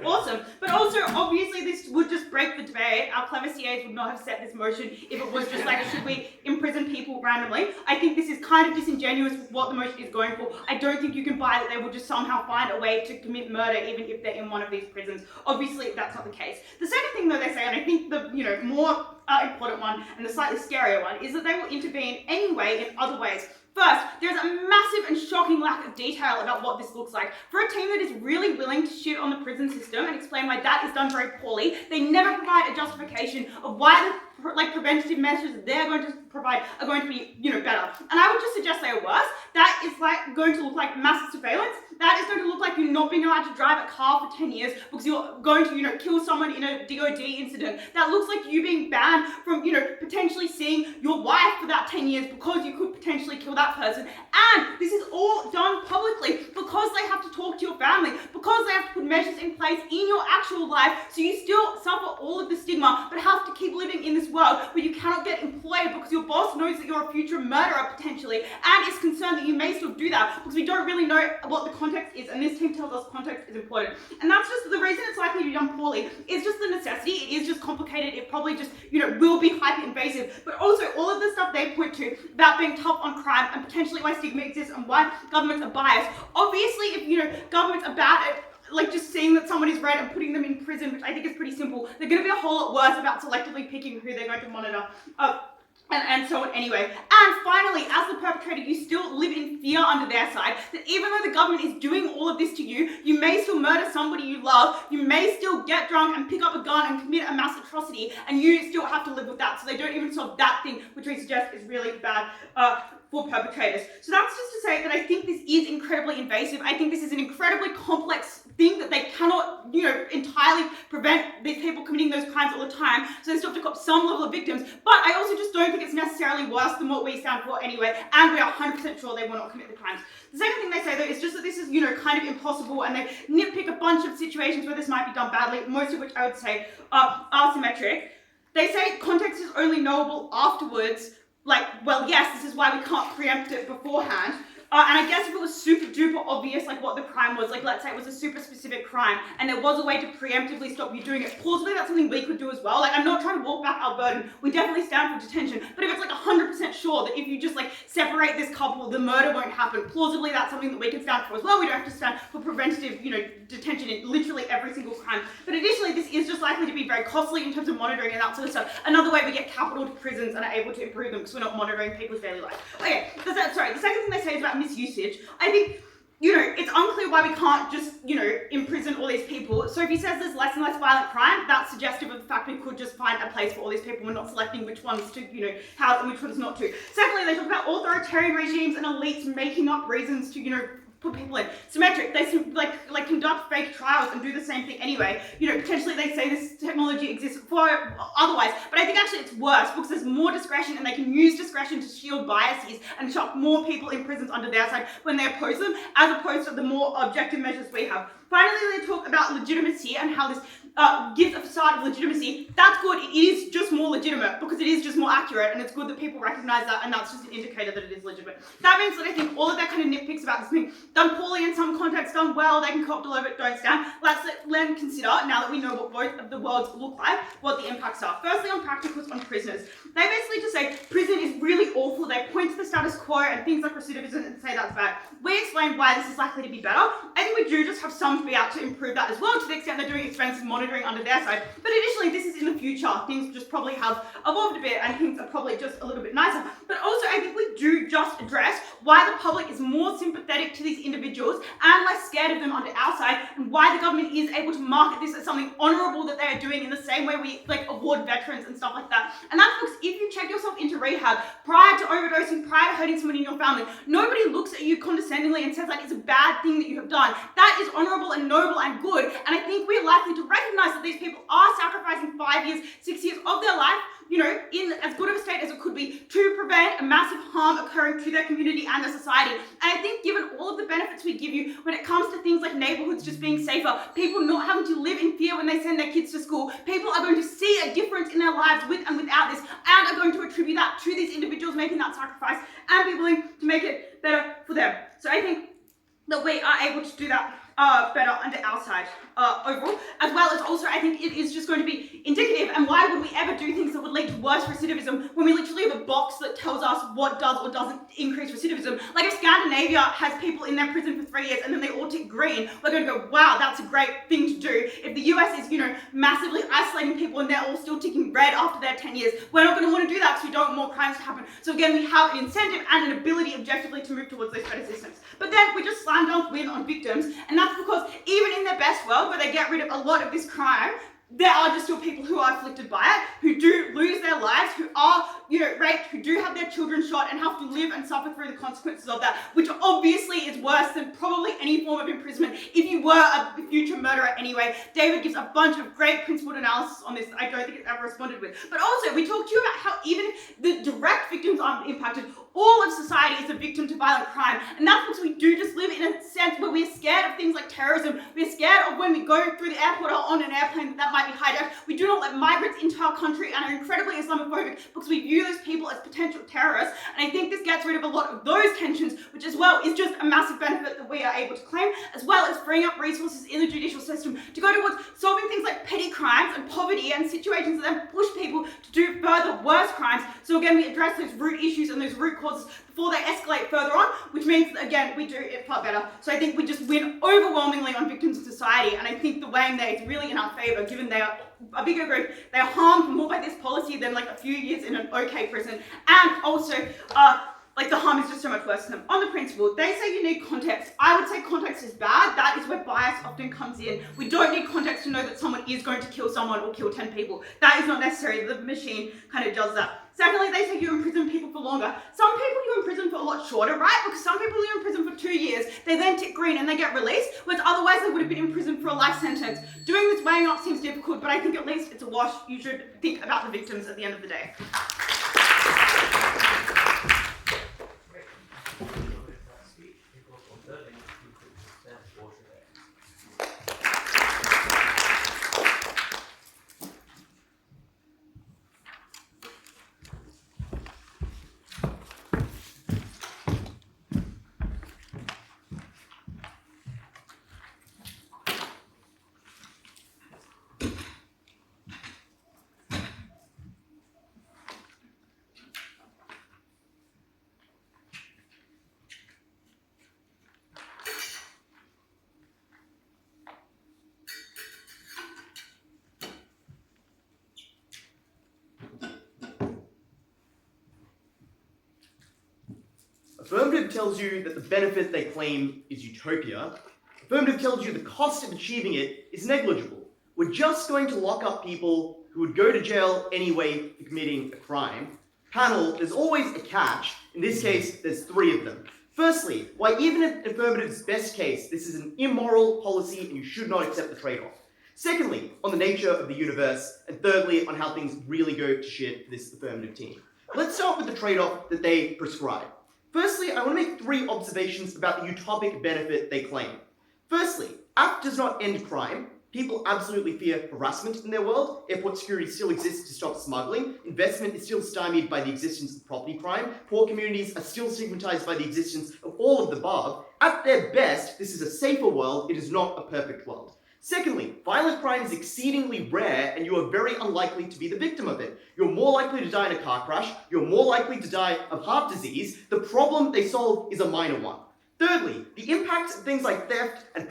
awesome. But also, obviously, this would just break the debate. Our clever CAs would not have set this motion if it was just should we imprison people randomly? I think this is kind of disingenuous with what the motion is going for. I don't think you can buy that they will just somehow find a way to commit murder even if they're in one of these prisons. Obviously, that's not the case. The second thing, though, they say, and I think the, more important one and the slightly scarier one, is that they will intervene anyway in other ways. First, there's a massive and shocking lack of detail about what this looks like. For a team that is really willing to shit on the prison system and explain why that is done very poorly, they never provide a justification of why the preventative measures they're going to provide are going to be, better. And I would just suggest they are worse. That is going to look like massive surveillance. That is going to look like you not being allowed to drive a car for 10 years because you're going to, kill someone in a DOD incident. That looks like you being banned from, potentially seeing your wife for that 10 years because you could potentially kill that person. And this is all done publicly because they have to talk to your family, because they have to put measures in place in your actual life so you still suffer all of the stigma but have to keep living in this world where you cannot get employed because your boss knows that you're a future murderer potentially and is concerned that you may still do that because we don't really know what the context is, and this team tells us context is important. And that's just the reason it's likely to be done poorly. It's just the necessity. It is just complicated. It probably just, will be hyper invasive. But also all of the stuff they point to about being tough on crime and potentially why stigma exists and why governments are biased. Obviously, if governments are bad at just seeing that someone is red and putting them in prison, which I think is pretty simple, they're going to be a whole lot worse about selectively picking who they're going to monitor. And so on anyway. And finally, as the perpetrator, you still live in fear under their side, that even though the government is doing all of this to you, you may still murder somebody you love, you may still get drunk and pick up a gun and commit a mass atrocity, and you still have to live with that. So they don't even solve that thing, which we suggest is really bad for perpetrators. So that's just to say that I think this is incredibly invasive. I think this is an incredibly complex thing that they cannot, entirely prevent these people committing those crimes all the time. So they still have to cop some level of victims. But I also just don't think it's necessarily worse than what we stand for anyway. And we are 100% sure they will not commit the crimes. The second thing they say though is just that this is, kind of impossible, and they nitpick a bunch of situations where this might be done badly, most of which I would say are symmetric. They say context is only knowable afterwards. Well, yes, this is why we can't preempt it beforehand. And I guess if it was super duper obvious, what the crime was, let's say it was a super specific crime, and there was a way to preemptively stop you doing it, plausibly that's something we could do as well. I'm not trying to walk back our burden. We definitely stand for detention. But if it's 100% sure that if you just separate this couple, the murder won't happen, plausibly that's something that we can stand for as well. We don't have to stand for preventative, detention in literally every single crime. But additionally, this is just likely to be very costly in terms of monitoring and that sort of stuff. Another way we get capital to prisons and are able to improve them because we're not monitoring people's daily life. Okay, the second thing they say is about misusage. I think, it's unclear why we can't just, imprison all these people. Sophie says there's less and less violent crime. That's suggestive of the fact we could just find a place for all these people. We're not selecting which ones to, house and which ones not to. Secondly, they talk about authoritarian regimes and elites making up reasons to, put people in. Symmetric, they conduct fake trials and do the same thing anyway. Potentially they say this technology exists for otherwise, but I think actually it's worse because there's more discretion and they can use discretion to shield biases and shove more people in prisons under their side when they oppose them, as opposed to the more objective measures we have. Finally, they talk about legitimacy and how this gives a facade of legitimacy. That's good. It is just more legitimate because it is just more accurate, and it's good that people recognize that, and that's just an indicator that it is legitimate. That means that I think all of their kind of nitpicks about this being done poorly in some contexts, done well, they can co-opt all over it, don't stand. Let's then consider, now that we know what both of the worlds look like, what the impacts are. Firstly, on practicals on prisoners. They basically just say prison is really awful. They point to the status quo and things like recidivism and say that's bad. We explain why this is likely to be better. I think we do just have some to be out to improve that as well, to the extent they're doing expensive monitoring under their side. But additionally, this is in the future. Things just probably have evolved a bit and things are probably just a little bit nicer. But also, I think we do just address why the public is more sympathetic to these individuals and less scared of them under our side, and why the government is able to market this as something honourable that they are doing in the same way we award veterans and stuff like that. And that's because if you check yourself into rehab prior to overdosing, prior to hurting someone in your family, nobody looks at you condescendingly and says that it's a bad thing that you have done. That is honourable and noble and good, and I think we're likely to recognise that these people are sacrificing 5 years, 6 years of their life, in as good of a state as it could be to prevent a massive harm occurring to their community and their society. And I think given all of the benefits we give you when it comes to things like neighborhoods just being safer, people not having to live in fear when they send their kids to school, people are going to see a difference in their lives with and without this, and are going to attribute that to these individuals making that sacrifice and be willing to make it better for them. So I think that we are able to do that better under our side overall, as well as also I think it is just going to be indicative, and why would we ever do things that would lead to worse recidivism when we literally have a box that tells us what does or doesn't increase recidivism. Like if Scandinavia has people in their prison for 3 years and then they all tick green, we're going to go, wow, that's a great thing to do. If the US is, massively isolating people and they're all still ticking red after their 10 years, we're not going to want to do that because we don't want more crimes to happen. So again, we have an incentive and an ability objectively to move towards those better systems. But then we just slam dunk win on victims, and that's because even in their best world, where they get rid of a lot of this crime, there are just still people who are afflicted by it, who do lose their lives, who are, raped, who do have their children shot and have to live and suffer through the consequences of that, which obviously is worse than probably any form of imprisonment if you were a future murderer anyway. David gives a bunch of great principled analysis on this that I don't think it's ever responded with. But also, we talked to you about how even the direct victims aren't impacted. All of society is a victim to violent crime, and that's because we do just live in a sense where we're scared of things like terrorism. We're scared of when we go through the airport or on an airplane that might be hijacked. We do not let migrants into our country and are incredibly Islamophobic because we view those people as potential terrorists, and I think this gets rid of a lot of those tensions, which as well is just a massive benefit that we are able to claim, as well as freeing up resources in the judicial system to go towards solving things like petty crimes and poverty and situations that then push people to do further worse crimes. So again, we address those root issues and those root causes before they escalate further on, which means, again, we do it far better. So I think we just win overwhelmingly on victims of society, and I think the weighing there is really in our favour, given they are a bigger group, they are harmed more by this policy than like a few years in an okay prison, and also the harm is just so much worse to them. On the principle, they say you need context. I would say context is bad. That is where bias often comes in. We don't need context to know that someone is going to kill someone or kill 10 people. That is not necessary. The machine kind of does that. Secondly, they say you imprison people for longer. Some people you imprison for a lot shorter, right? Because some people you imprison for 2 years, they then tick green and they get released, whereas otherwise they would have been imprisoned for a life sentence. Doing this weighing up seems difficult, but I think at least it's a wash. You should think about the victims at the end of the day. Affirmative tells you that the benefit they claim is utopia. Affirmative tells you the cost of achieving it is negligible. We're just going to lock up people who would go to jail anyway for committing a crime. Panel, there's always a catch. In this case, there's 3 of them. Firstly, why even in Affirmative's best case, this is an immoral policy and you should not accept the trade-off. Secondly, on the nature of the universe. And thirdly, on how things really go to shit for this Affirmative team. Let's start with the trade-off that they prescribe. Firstly, I want to make 3 observations about the utopic benefit they claim. Firstly, AFT does not end crime. People absolutely fear harassment in their world. Airport security still exists to stop smuggling. Investment is still stymied by the existence of property crime. Poor communities are still stigmatized by the existence of all of the above. At their best, this is a safer world. It is not a perfect world. Secondly, violent crime is exceedingly rare and you are very unlikely to be the victim of it. You're more likely to die in a car crash. You're more likely to die of heart disease. The problem they solve is a minor one. Thirdly, the impacts of things like theft and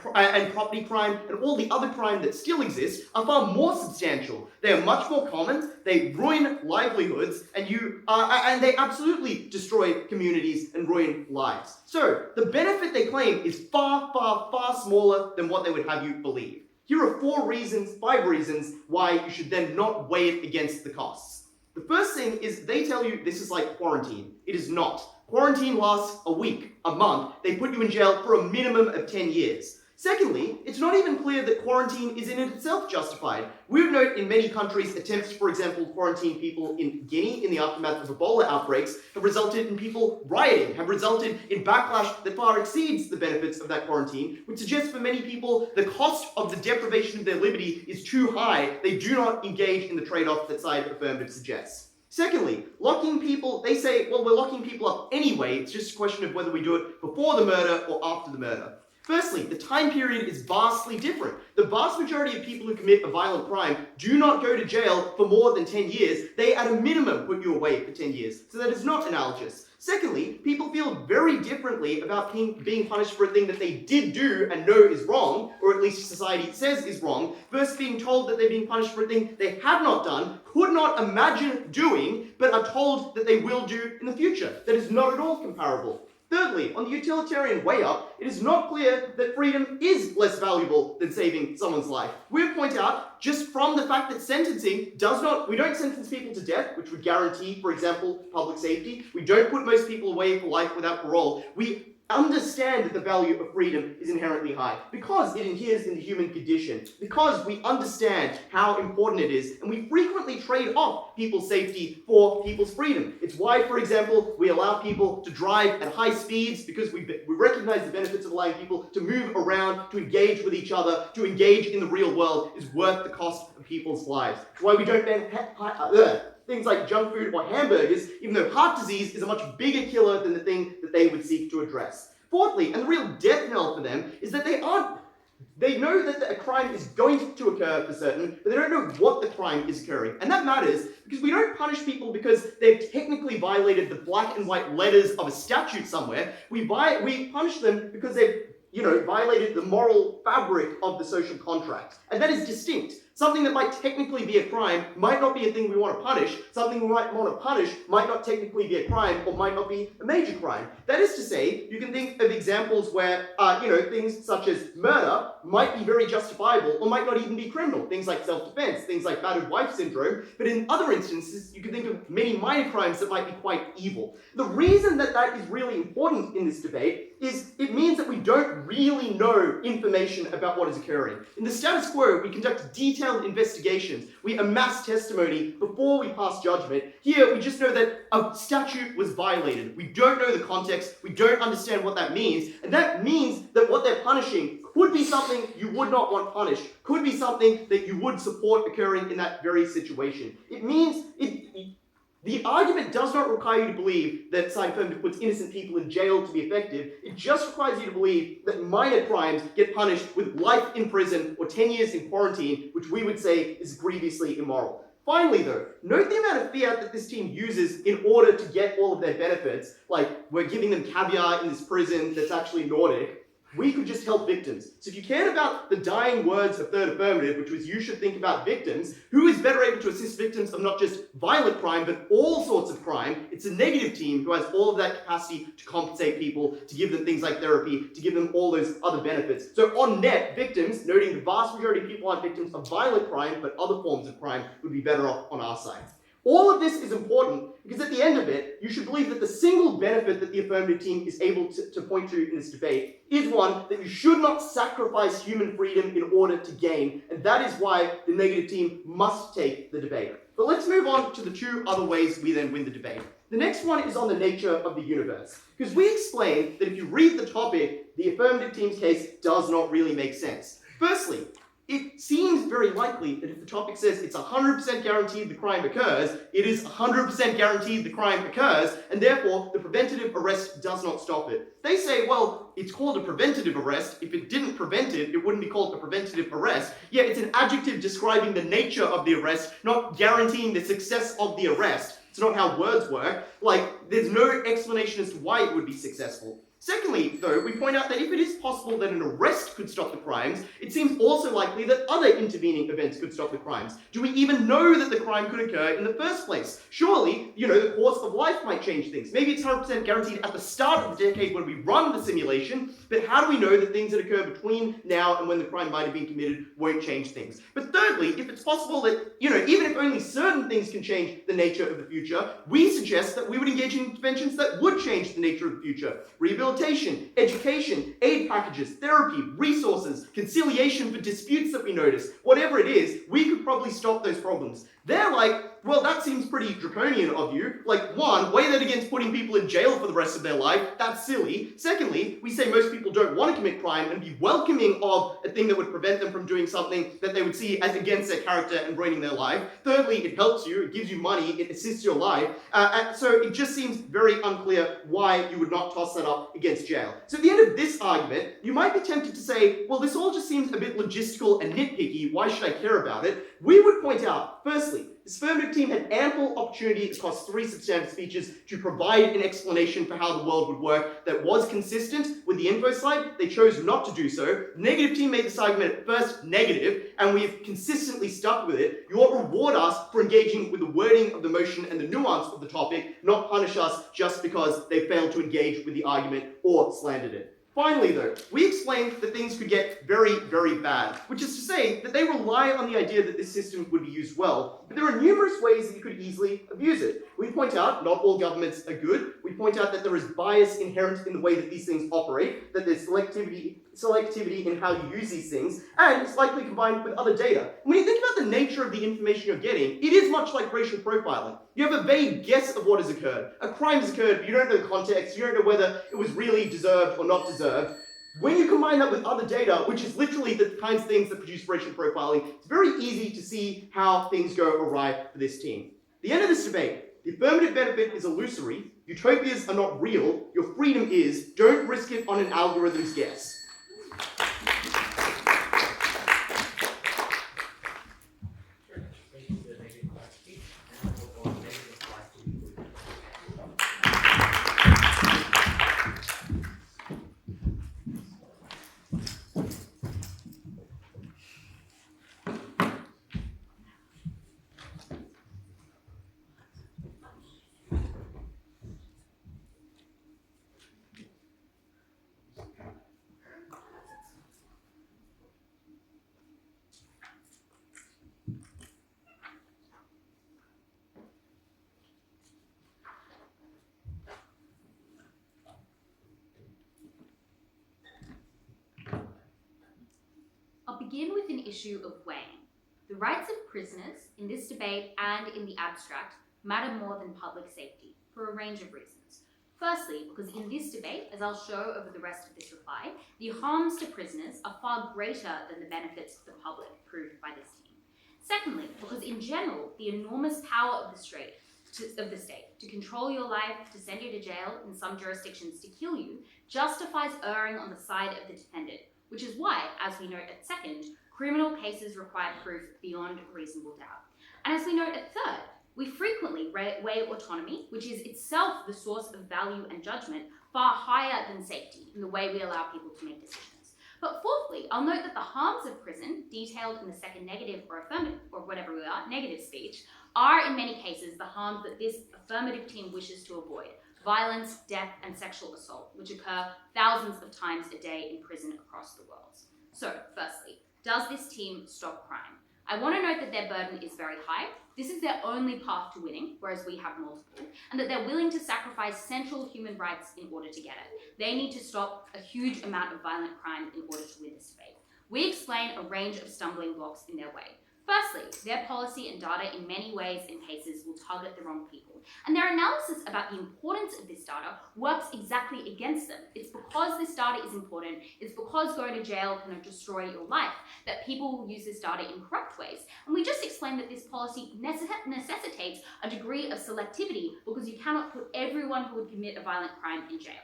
property crime and all the other crime that still exists are far more substantial. They are much more common, they ruin livelihoods, and they absolutely destroy communities and ruin lives. So, the benefit they claim is far, far, far smaller than what they would have you believe. Here are 5 reasons why you should then not weigh it against the costs. The first thing is they tell you this is like quarantine. It is not. Quarantine lasts a week, a month. They put you in jail for a minimum of 10 years. Secondly, it's not even clear that quarantine is in itself justified. We would note in many countries, attempts to, for example, quarantine people in Guinea in the aftermath of Ebola outbreaks have resulted in people rioting, have resulted in backlash that far exceeds the benefits of that quarantine, which suggests for many people the cost of the deprivation of their liberty is too high. They do not engage in the trade-off that side affirmative suggests. Secondly, locking people, they say, well, we're locking people up anyway. It's just a question of whether we do it before the murder or after the murder. Firstly, the time period is vastly different. The vast majority of people who commit a violent crime do not go to jail for more than 10 years. They, at a minimum, put you away for 10 years. So that is not analogous. Secondly, people feel very differently about being punished for a thing that they did do and know is wrong, or at least society says is wrong, versus being told that they're being punished for a thing they have not done, could not imagine doing, but are told that they will do in the future. That is not at all comparable. Thirdly, on the utilitarian way up, it is not clear that freedom is less valuable than saving someone's life. We would point out, just from the fact that sentencing we don't sentence people to death, which would guarantee, for example, public safety. We don't put most people away for life without parole. We understand that the value of freedom is inherently high because it adheres in the human condition, because we understand how important it is, and we frequently trade off people's safety for people's freedom. It's why, for example, we allow people to drive at high speeds because we recognize the benefits of allowing people to move around, to engage with each other, to engage in the real world is worth the cost of people's lives. It's why we don't ban things like junk food or hamburgers, even though heart disease is a much bigger killer than the thing that they would seek to address. Fourthly, and the real death knell for them, is that they know that a crime is going to occur for certain, but they don't know what the crime is occurring. And that matters because we don't punish people because they've technically violated the black and white letters of a statute somewhere. We punish them because they've violated the moral fabric of the social contract. And that is distinct. Something that might technically be a crime might not be a thing we want to punish. Something we might want to punish might not technically be a crime or might not be a major crime. That is to say, you can think of examples where, things such as murder might be very justifiable or might not even be criminal. Things like self-defense, things like battered wife syndrome. But in other instances, you can think of many minor crimes that might be quite evil. The reason that is really important in this debate is it means that we don't really know information about what is occurring. In the status quo, we conduct detailed investigations. We amass testimony before we pass judgment. Here, we just know that a statute was violated. We don't know the context. We don't understand what that means. And that means that what they're punishing could be something you would not want punished, could be something that you would support occurring in that very situation. It means the argument does not require you to believe that side affirmative puts innocent people in jail to be effective. It just requires you to believe that minor crimes get punished with life in prison or 10 years in quarantine, which we would say is grievously immoral. Finally, though, note the amount of fiat that this team uses in order to get all of their benefits. Like, we're giving them caviar in this prison that's actually Nordic. We could just help victims. So if you cared about the dying words of third affirmative, which was you should think about victims, who is better able to assist victims of not just violent crime, but all sorts of crime? It's a negative team who has all of that capacity to compensate people, to give them things like therapy, to give them all those other benefits. So on net, victims, noting the vast majority of people aren't victims of violent crime, but other forms of crime, would be better off on our side. All of this is important because at the end of it, you should believe that the single benefit that the affirmative team is able to point to in this debate is one that you should not sacrifice human freedom in order to gain, and that is why the negative team must take the debate. But let's move on to the two other ways we then win the debate. The next one is on the nature of the universe, because we explain that if you read the topic, the affirmative team's case does not really make sense. Firstly, it seems very likely that if the topic says it's 100% guaranteed the crime occurs, it is 100% guaranteed the crime occurs, and therefore the preventative arrest does not stop it. They say, well, it's called a preventative arrest. If it didn't prevent it, it wouldn't be called a preventative arrest. Yet it's an adjective describing the nature of the arrest, not guaranteeing the success of the arrest. It's not how words work. There's no explanation as to why it would be successful. Secondly, though, we point out that if it is possible that an arrest could stop the crimes, it seems also likely that other intervening events could stop the crimes. Do we even know that the crime could occur in the first place? Surely, the course of life might change things. Maybe it's 100% guaranteed at the start of the decade when we run the simulation, but how do we know that things that occur between now and when the crime might have been committed won't change things? But thirdly, if it's possible that, even if only certain things can change the nature of the future, we suggest that we would engage in interventions that would change the nature of the future. Rehabilitation rehabilitation, education, aid packages, therapy, resources, conciliation for disputes that we notice, whatever it is, we could probably stop those problems. They're like, well, that seems pretty draconian of you. Like, one, weigh that against putting people in jail for the rest of their life. That's silly. Secondly, we say most people don't want to commit crime and be welcoming of a thing that would prevent them from doing something that they would see as against their character and ruining their life. Thirdly, it helps you, it gives you money, it assists your life. And so it just seems very unclear why you would not toss that up against jail. So at the end of this argument, you might be tempted to say, well, this all just seems a bit logistical and nitpicky. Why should I care about it? We would point out, firstly, this affirmative team had ample opportunity across 3 substantive speeches to provide an explanation for how the world would work that was consistent with the info slide. They chose not to do so. The negative team made this argument at first negative, and we've consistently stuck with it. You ought to reward us for engaging with the wording of the motion and the nuance of the topic, not punish us just because they failed to engage with the argument or slandered it. Finally, though, we explained that things could get very, very bad, which is to say that they rely on the idea that this system would be used well, but there are numerous ways that you could easily abuse it. We point out not all governments are good. We point out that there is bias inherent in the way that these things operate, that there's selectivity in how you use these things, and it's likely combined with other data. When you think about the nature of the information you're getting, it is much like racial profiling. You have a vague guess of what has occurred. A crime has occurred, but you don't know the context, you don't know whether it was really deserved or not deserved. When you combine that with other data, which is literally the kinds of things that produce racial profiling, it's very easy to see how things go awry for this team. The end of this debate, the affirmative benefit is illusory, utopias are not real, your freedom is, don't risk it on an algorithm's guess. Thank you for the negative clarity. And I'll move on to negative clarity. I'll begin with an issue of weighing. The rights of prisoners in this debate and in the abstract matter more than public safety for a range of reasons. Firstly, because in this debate, as I'll show over the rest of this reply, the harms to prisoners are far greater than the benefits to the public proved by this team. Secondly, because in general, the enormous power of the state to control your life, to send you to jail, in some jurisdictions to kill you, justifies erring on the side of the defendant, which is why, as we note at second, criminal cases require proof beyond reasonable doubt. And as we note at third, we frequently weigh autonomy, which is itself the source of value and judgment, far higher than safety in the way we allow people to make decisions. But fourthly, I'll note that the harms of prison, detailed in the second negative or affirmative, or whatever we are, negative speech, are in many cases the harms that this affirmative team wishes to avoid. Violence, death, and sexual assault, which occur thousands of times a day in prison across the world. So, firstly, does this team stop crime? I want to note that their burden is very high. This is their only path to winning, whereas we have multiple, and that they're willing to sacrifice central human rights in order to get it. They need to stop a huge amount of violent crime in order to win this debate. We explain a range of stumbling blocks in their way. Firstly, their policy and data in many ways and cases will target the wrong people. And their analysis about the importance of this data works exactly against them. It's because this data is important, it's because going to jail can destroy your life, that people will use this data in corrupt ways. And we just explained that this policy necessitates a degree of selectivity because you cannot put everyone who would commit a violent crime in jail.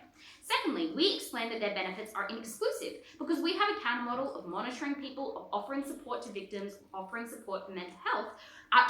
Secondly, we explain that their benefits are inexclusive because we have a counter model of monitoring people, of offering support to victims, of offering support for mental health,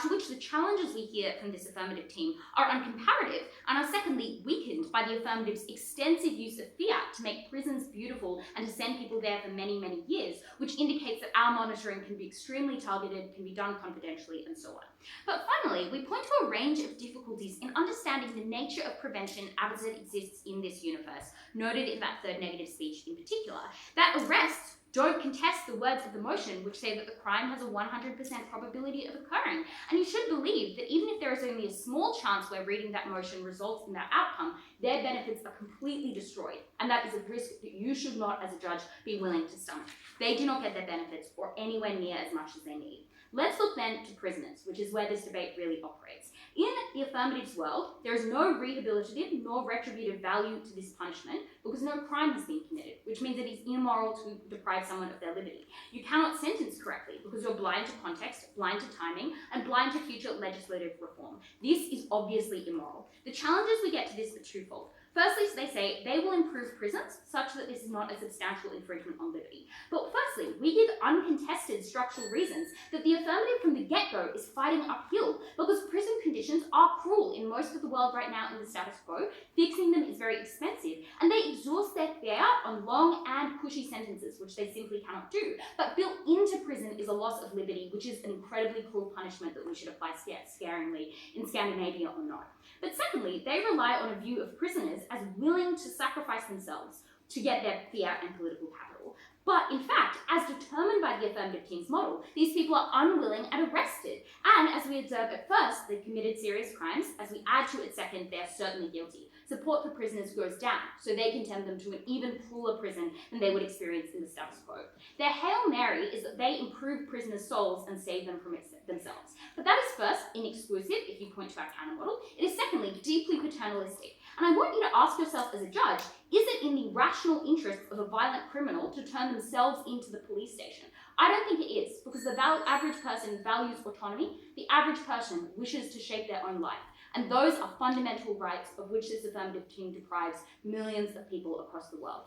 to which the challenges we hear from this affirmative team are uncomparative and are secondly weakened by the affirmative's extensive use of fiat to make prisons beautiful and to send people there for many, many years, which indicates that our monitoring can be extremely targeted, can be done confidentially, and so on. But finally, we point to a range of difficulties in understanding the nature of prevention as it exists in this universe, noted in that third negative speech in particular, that arrests don't contest the words of the motion which say that the crime has a 100% probability of occurring. And you should believe that even if there is only a small chance where reading that motion results in that outcome, their benefits are completely destroyed. And and that is a risk that you should not, as a judge, be willing to stomach. They do not get their benefits or anywhere near as much as they need. Let's look then to prisoners, which is where this debate really operates. In the affirmative's world, there is no rehabilitative nor retributive value to this punishment because no crime has been committed, which means it is immoral to deprive someone of their liberty. You cannot sentence correctly because you're blind to context, blind to timing, and blind to future legislative reform. This is obviously immoral. The challenges we get to this are twofold. Firstly, they say they will improve prisons such that this is not a substantial infringement on liberty. But firstly, we give uncontested structural reasons that the affirmative from the get-go is fighting uphill because prison conditions are cruel in most of the world right now in the status quo. Fixing them is very expensive, and they exhaust their fare on long and cushy sentences, which they simply cannot do. But built into prison is a loss of liberty, which is an incredibly cruel punishment that we should apply sparingly in Scandinavia or not. But secondly, they rely on a view of prisoners as willing to sacrifice themselves to get their fear and political capital. But in fact, as determined by the affirmative team's model, these people are unwilling and arrested. And as we observe at first, they've committed serious crimes. As we add to it second, they're certainly guilty. Support for prisoners goes down, so they condemn them to an even crueler prison than they would experience in the status quo. Their Hail Mary is that they improve prisoners' souls and save them from themselves. But that is first, inexclusive, if you point to our counter model. It is secondly, deeply paternalistic. And I want you to ask yourself as a judge, is it in the rational interests of a violent criminal to turn themselves into the police station? I don't think it is, because the average person values autonomy. The average person wishes to shape their own life. And those are fundamental rights of which this affirmative team deprives millions of people across the world.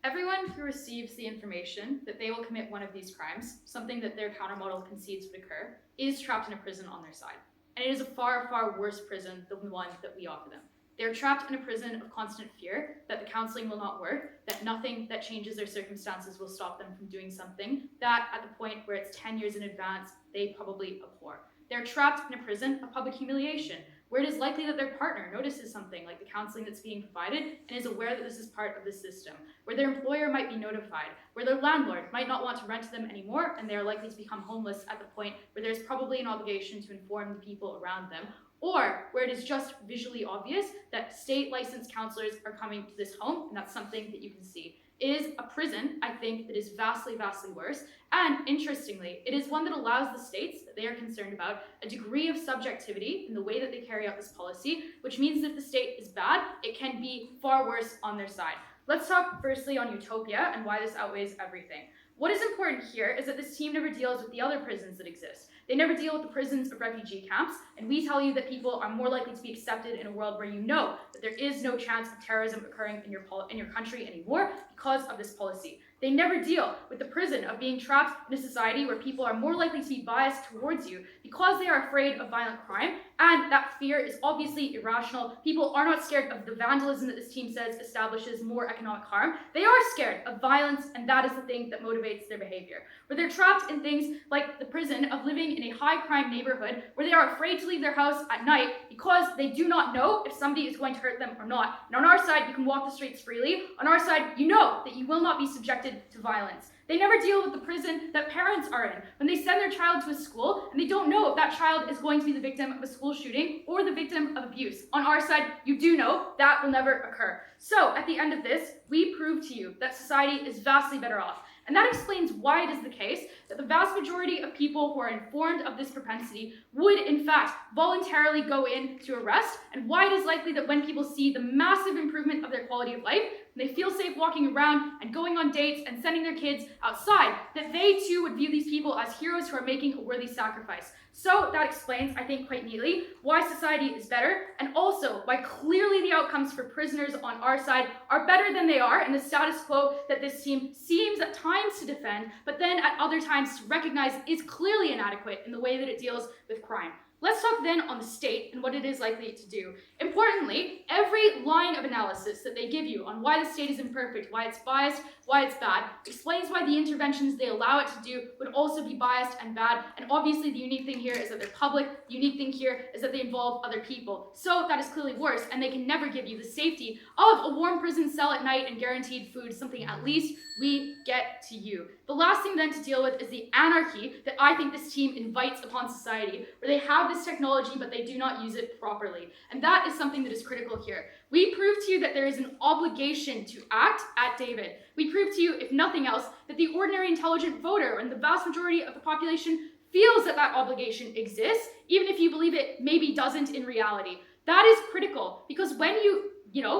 Everyone who receives the information that they will commit one of these crimes, something that their countermodel concedes would occur, is trapped in a prison on their side. And it is a far, far worse prison than the one that we offer them. They are trapped in a prison of constant fear that the counseling will not work, that nothing that changes their circumstances will stop them from doing something that, at the point where it's 10 years in advance, they probably abhor. They're trapped in a prison of public humiliation, where it is likely that their partner notices something like the counseling that's being provided and is aware that this is part of the system, where their employer might be notified, where their landlord might not want to rent to them anymore and they are likely to become homeless at the point where there's probably an obligation to inform the people around them, or where it is just visually obvious that state licensed counselors are coming to this home and that's something that you can see. It is a prison, I think, that is vastly, vastly worse. And interestingly, it is one that allows the states that they are concerned about a degree of subjectivity in the way that they carry out this policy, which means that if the state is bad, it can be far worse on their side. Let's talk firstly on utopia and why this outweighs everything. What is important here is that this team never deals with the other prisons that exist. They never deal with the prisons of refugee camps, and we tell you that people are more likely to be accepted in a world where you know that there is no chance of terrorism occurring in your country anymore because of this policy. They never deal with the prison of being trapped in a society where people are more likely to be biased towards you because they are afraid of violent crime, and that fear is obviously irrational. People are not scared of the vandalism that this team says establishes more economic harm. They are scared of violence, and that is the thing that motivates their behavior. Where they're trapped in things like the prison of living in a high crime neighborhood where they are afraid to leave their house at night because they do not know if somebody is going to hurt them or not. And on our side, you can walk the streets freely. On our side, you know that you will not be subjected to violence. They never deal with the prison that parents are in when they send their child to a school and they don't know if that child is going to be the victim of a school shooting or the victim of abuse. On our side, you do know that will never occur. So at the end of this, we prove to you that society is vastly better off. And that explains why it is the case that the vast majority of people who are informed of this propensity would, in fact, voluntarily go in to arrest, and why it is likely that when people see the massive improvement of their quality of life, and they feel safe walking around and going on dates and sending their kids outside, that they too would view these people as heroes who are making a worthy sacrifice. So that explains, I think quite neatly, why society is better, and also why clearly the outcomes for prisoners on our side are better than they are in the status quo that this team seems at times to defend, but then at other times to recognize is clearly inadequate in the way that it deals with crime. Let's talk then on the state and what it is likely to do. Importantly, every line of analysis that they give you on why the state is imperfect, why it's biased, why it's bad, explains why the interventions they allow it to do would also be biased and bad. And obviously the unique thing here is that they're public. The unique thing here is that they involve other people. So that is clearly worse, and they can never give you the safety of a warm prison cell at night and guaranteed food, something at least we get to you. The last thing then to deal with is the anarchy that I think this team invites upon society, where they have this technology but they do not use it properly. And that is something that is critical here. We prove to you that there is an obligation to act at David. We prove to you, if nothing else, that the ordinary intelligent voter and the vast majority of the population feels that that obligation exists, even if you believe it maybe doesn't in reality. That is critical, because when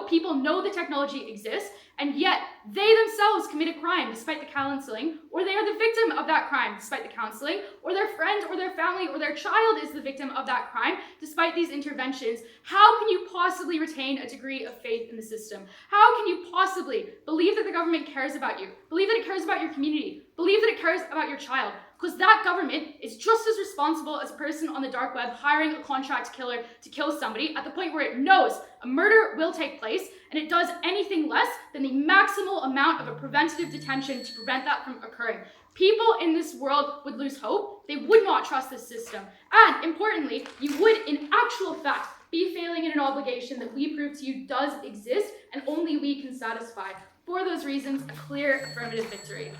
people know the technology exists, and yet they themselves commit a crime despite the counseling, or they are the victim of that crime despite the counseling, or their friend or their family or their child is the victim of that crime despite these interventions, how can you possibly retain a degree of faith in the system? How can you possibly believe that the government cares about you, believe that it cares about your community, believe that it cares about your child? Because that government is just as responsible as a person on the dark web hiring a contract killer to kill somebody at the point where it knows a murder will take place, and it does anything less than the maximal amount of a preventative detention to prevent that from occurring. People in this world would lose hope. They would not trust this system. And importantly, you would, in actual fact, be failing in an obligation that we prove to you does exist and only we can satisfy. For those reasons, a clear affirmative victory.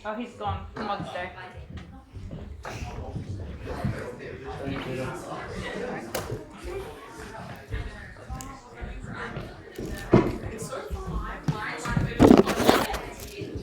Oh, he's gone. Come on, stay.